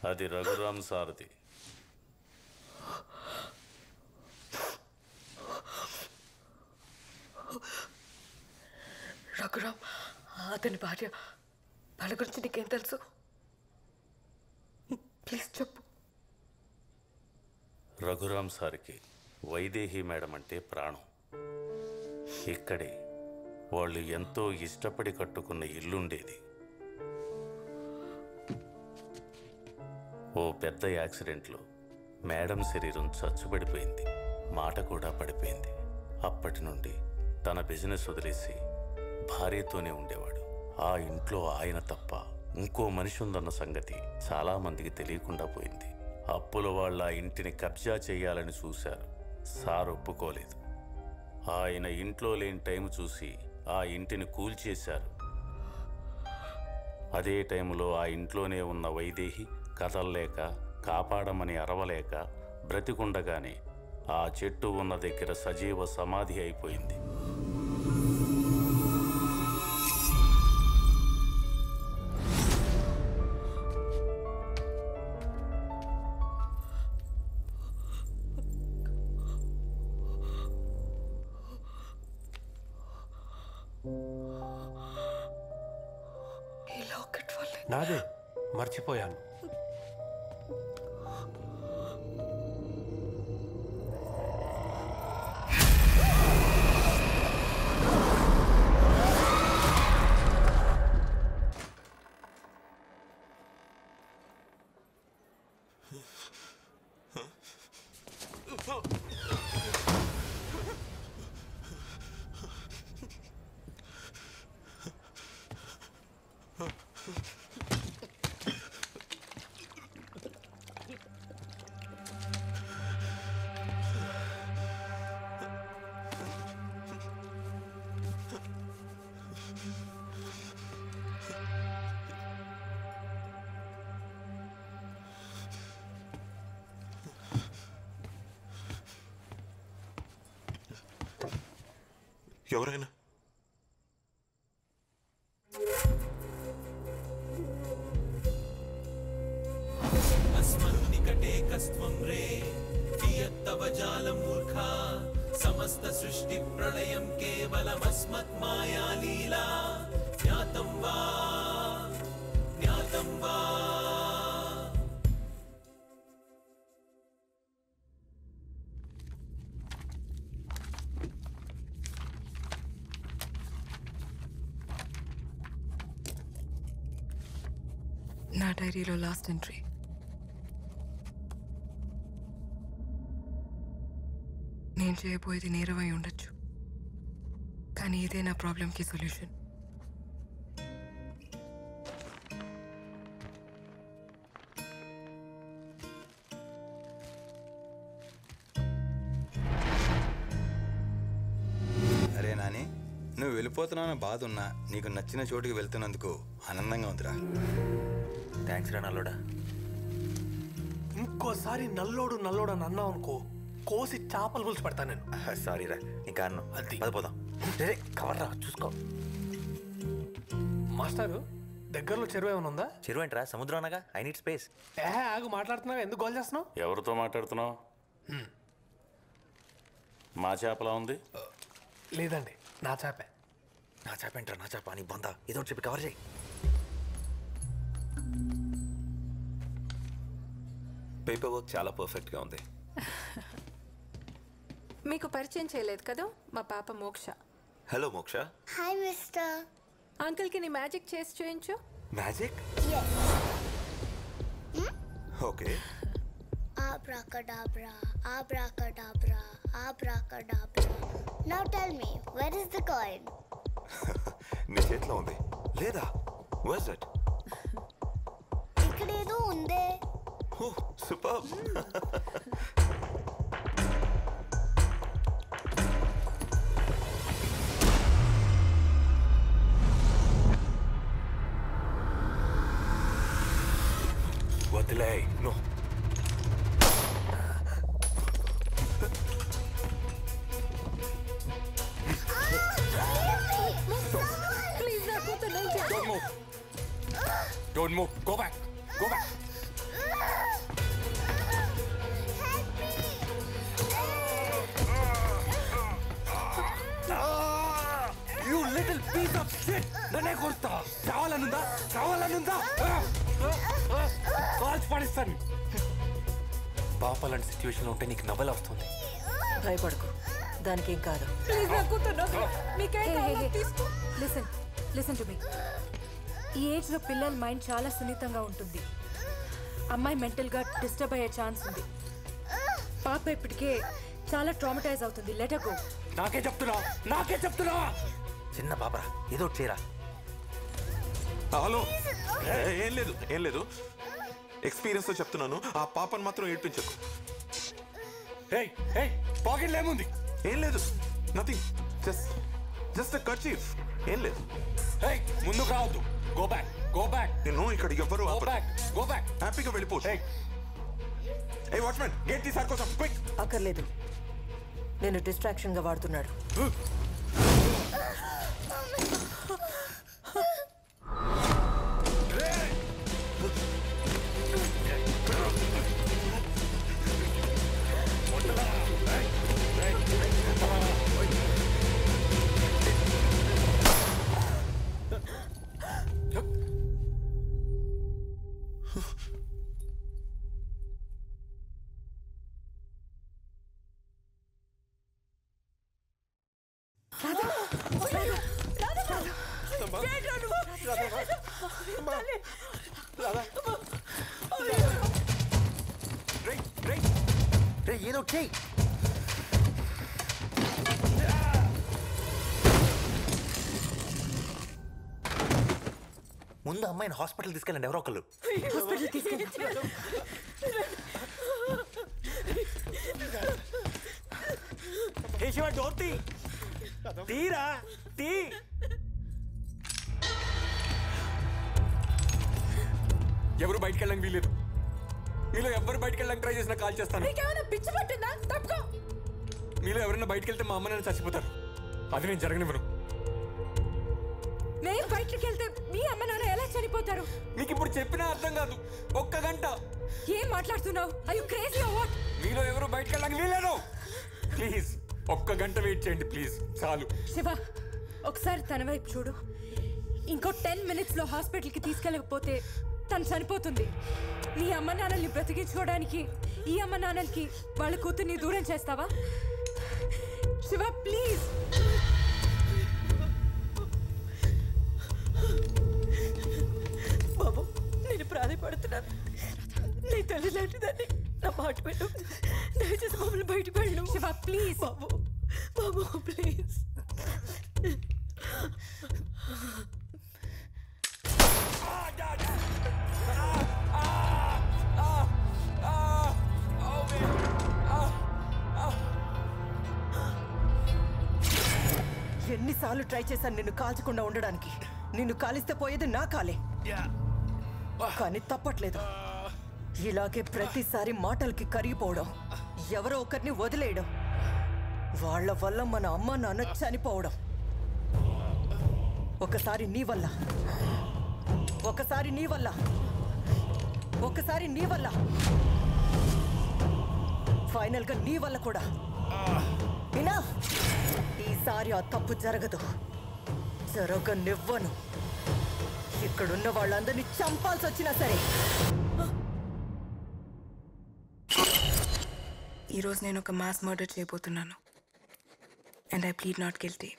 అది రఘురామ్ సారథి. రఘురామ్ అతని భార్య. వాళ్ళ గురించి నీకేం తెలుసు? ప్లీజ్ చెప్పు. రఘురామ్ సార్కి వైదేహి మేడం అంటే ప్రాణం. ఇక్కడే వాళ్ళు ఎంతో ఇష్టపడి కట్టుకున్న ఇల్లుండేది. ఓ పెద్ద యాక్సిడెంట్లో మేడం శరీరం చచ్చుపడిపోయింది, మాట కూడా పడిపోయింది. అప్పటి నుండి తన బిజినెస్ వదిలేసి భార్యతోనే ఉండేవాడు. ఆ ఇంట్లో ఆయన తప్ప ఇంకో మనిషి ఉందన్న సంగతి చాలామందికి తెలియకుండా పోయింది. అప్పుల వాళ్ళ ఆ ఇంటిని కబ్జా చేయాలని చూశారు. సార్ ఒప్పుకోలేదు. ఆయన ఇంట్లో లేని టైం చూసి ఆ ఇంటిని కూల్చేశారు. అదే టైంలో ఆ ఇంట్లోనే ఉన్న వైదేహి కదల్లేక, కాపాడమని అరవలేక బ్రతికుండగానే ఆ చెట్టు ఉన్న దగ్గర సజీవ సమాధి అయిపోయింది. నాదే, మర్చిపోయాను. ఎవరైనా अस्मन्निकटे कस्त्वं रे कियत्तव जालमूर्खा समस्त सृष्टि प्रलयं केवलमस्मत् माया लीला ज्ञातं वा ज्ञातं वा నా డైరీలో లాస్ట్ ఎంట్రీ. నేను చేయబోయేది నేరమై ఉండొచ్చు, కానీ ఇదే నా ప్రాబ్లంకి సొల్యూషన్. అరే నాని, నువ్వు వెళ్ళిపోతున్నావు బాధ ఉన్నా నీకు నచ్చిన చోటుకి వెళ్తున్నందుకు ఆనందంగా ఉందిరా. థ్యాంక్స్ రా నల్లోడా. ఇంకోసారి నల్లోడు నల్లోడు అని అన్నావు అనుకో, కోసి చేపలు పులుసు పెడతాను నేను. సారీ రా, నీ కారణం. అది పోదాం. కవర్ రా, చూసుకో. మాస్టారు, దగ్గరలో చెరువు ఏమైనా ఉందా? చెరువు ఏంట్రా, సముద్రం అనగా. I need space. ఆగు, మాట్లాడుతున్నావు, ఎందుకు గోల్ చేస్తున్నావు? ఎవరితో మాట్లాడుతున్నావు? మా చేపలా ఉంది? లేదండి, నా చేపే. నా చేప ఏంట్రా, నా చేప నీ బొందా. ఏదో ఒకటి చెప్పి కవర్ చేయి. పేపర్ వర్క్ చాలా పర్ఫెక్ట్గా ఉంది. మీకు పరిచయం చేయలేదు కదా, మా పాప Moksha. Hello Moksha. Hi mister. అంకుల్కి నీ మ్యాజిక్ చేసి చూయించు. Magic? Okay. Abracadabra, abracadabra, abracadabra. Now tell me, where is the coin? నీ చేతిలో ఉంది లేదా? Where's it? ఇక్కడేదో ఉందే. Oh, superb. వదిలే. No. Please, నా కూతురు Don't move. Don't move. Go back. Go back. piece of shit! నన్నే కొడతా చావాలనుందా కాల్చి పడిస్తాను. పాప లాంటి సిచ్యువేషన్లో ఉంటే నీకు నవ్వల వస్తుంది. భయపడకు, దానికి ఏం కాదు. Listen to me. ఈ ఏజ్లో పిల్లల మైండ్ చాలా సున్నితంగా ఉంటుంది. అమ్మాయి మెంటల్గా డిస్టర్బ్ అయ్యే ఛాన్స్ ఉంది. పాప ఇప్పటికే చాలా ట్రామటైజ్ అవుతుంది. Let her go. నాకే చెప్తున్నా చిన్న పాపరా, ఏదో చేయరా. హలో, ఏం లేదు ఎక్స్పీరియన్స్ తో చెప్తున్నాను. ఆ పాపను మాత్రం ఏడ్పించకు. పాకెట్లో ఏముంది? ఏం లేదు, నథింగ్, జస్ట్ కర్చీఫ్. ఏం లేదు. ముందుకు రావద్దు. Go back. నేను ఇక్కడ ఎవ్వరు గో బ్యాక్. హ్యాపీగా వెళ్ళిపో. ఏ వాచ్మెన్, గేట్ తీసారు కోసం క్విక్. అక్కర్లేదు, నేను డిస్ట్రాక్షన్ గా వాడుతున్నాడు. ఏదో చెయ్యి. ముందు అమ్మాయిని హాస్పిటల్ తీసుకెళ్ళండి ఎవరో ఒకళ్ళు. డోర్ తీరా తీ. ఎవరు బయటికి వెళ్ళడానికి వీలేదు. మీలో ఎవరు బయటికి వెళ్ళడానికి ట్రై చేసినా కాల్ చేస్తాను. మీలో ఎవరైనా బయటికి వెళ్తే మా అమ్మ నాన్న చచ్చిపోతారు. అది నేను జరగనివ్వను. నేను బయటికి వెళ్తే మీ అమ్మ నాన్న ఎలా చనిపోతారు? నీకు ఇప్పుడు చెప్పినా అర్థం కాదు. ఒక్క గంట. ఏం మాట్లాడుతున్నావు? Are you crazy or what? మీలో ఎవరు బయటికి వెళ్ళడానికి వీలేదు. ప్లీజ్ ఒక్క గంట వెయిట్ చేయండి ప్లీజ్, చాలు. శివ, ఒకసారి తన వైపు చూడు. ఇంకో 10 minutes లో హాస్పిటల్కి తీసుకెళ్ళకపోతే తను చనిపోతుంది. నీ అమ్మ నాన్నల్ని బ్రతికించుకోవడానికి ఈ అమ్మ నాన్నలకి వాళ్ళ కూతుర్ని దూరం చేస్తావా? శివ ప్లీజ్. బాబు, నేను ప్రాణపడుతున్నాను. నీ తల్లి లాంటిదాన్ని, నా మాట పెట్టు. దయచేసి మమ్మల్ని బయటకు వెళ్ళు. శివ ప్లీజ్. Babu please. ఎన్నిసార్లు ట్రై చేశాను నిన్ను కాల్చకుండా ఉండడానికి. నిన్ను కాలిస్తే పోయేది నా కాలే, కానీ తప్పట్లేదు. ఇలాగే ప్రతిసారి మాటలకి కరిగిపోవడం, ఎవరో ఒకరిని వదిలేయడం, వాళ్ళ వల్ల మన అమ్మ నాన్న చనిపోవడం. ఒకసారి నీ వల్ల, ఒకసారి నీ వల్ల, ఒకసారి నీ వల్ల, ఫైనల్గా నీ వల్ల కూడా. ఇనఫ్. ఈసారి ఆ తప్పు జరగదు, జరగనివ్వను. ఇక్కడున్న వాళ్ళందరినీ చంపాల్సి వచ్చినా సరే. ఈరోజు నేను ఒక మాస్ మర్డర్ చేయబోతున్నాను. And I plead not guilty.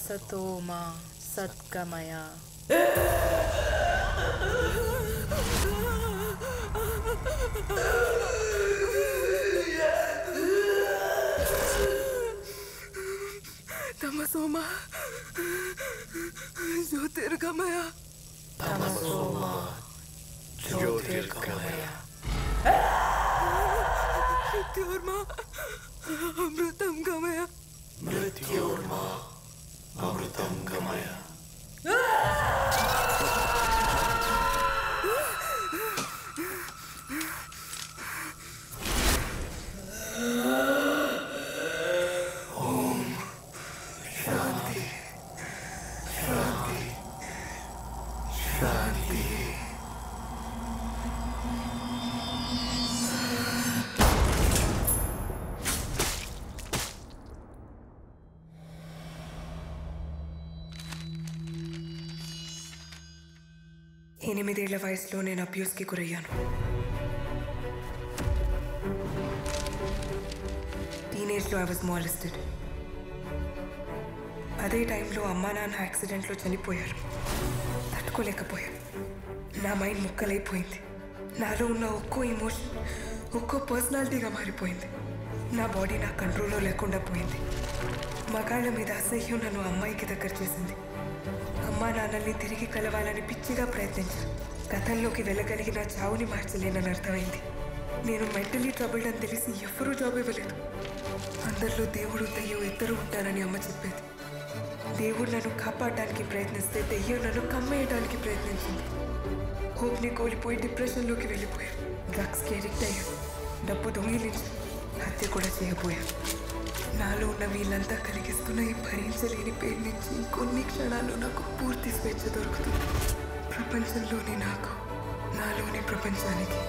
అసతో మా సద్గమయ. తమసోమ జ్యోతిర్గమయ. తమసోమ జ్యోతిర్గమయ. మృత్యోర్మా అమృతం గమయ. మృత్యోర్మా అమృతం గమయ. ఓం శాంతి శాంతి శాంతి. ఎనిమిదేళ్ల వయసులో నేను అబ్యూస్కి గురయ్యాను. టీనేజ్లో ఐ వాజ్ మాలెస్టెడ్. అదే టైంలో అమ్మా నాన్న యాక్సిడెంట్లో చనిపోయారు. తట్టుకోలేకపోయాను. నా మైండ్ ముక్కలైపోయింది. నాలో ఉన్న ఒక్కో ఎమోషన్ ఒక్కో పర్సనాలిటీగా మారిపోయింది. నా బాడీ నా కంట్రోల్లో లేకుండా పోయింది. మగాళ్ళ మీద అసహ్యం నన్ను అమ్మాయికి దగ్గర చేసింది. అమ్మా నాన్నల్ని తిరిగి కలవాలని పిచ్చిగా ప్రయత్నించాను. గతంలోకి వెళ్ళగలిగిన చావుని మార్చలేనని అర్థమైంది. నేను మెంటలీ ట్రబుల్డ్ అని తెలిసి ఎవ్వరూ జాబ్ ఇవ్వలేదు. అందరిలో దేవుడు దెయ్యం ఇద్దరు ఉంటారని అమ్మ చెప్పేది. దేవుడు నన్ను కాపాడడానికి ప్రయత్నిస్తే దెయ్యం నన్ను కమ్మేయడానికి ప్రయత్నించింది. హోప్ని కోల్పోయి డిప్రెషన్లోకి వెళ్ళిపోయాను. డ్రగ్స్కి అడిక్ట్ అయ్యాను. డబ్బు దొంగిలించి హత్య కూడా చేయబోయాను. నాలో ఉన్న వీళ్ళంతా కలిగిస్తున్న ఈ భరించలేని పేరు నుంచి కొన్ని క్షణాల్లో నాకు పూర్తి స్వేచ్ఛ దొరుకుతుంది. ప్రపంచంలోని నాకు, నాలోని ప్రపంచానికి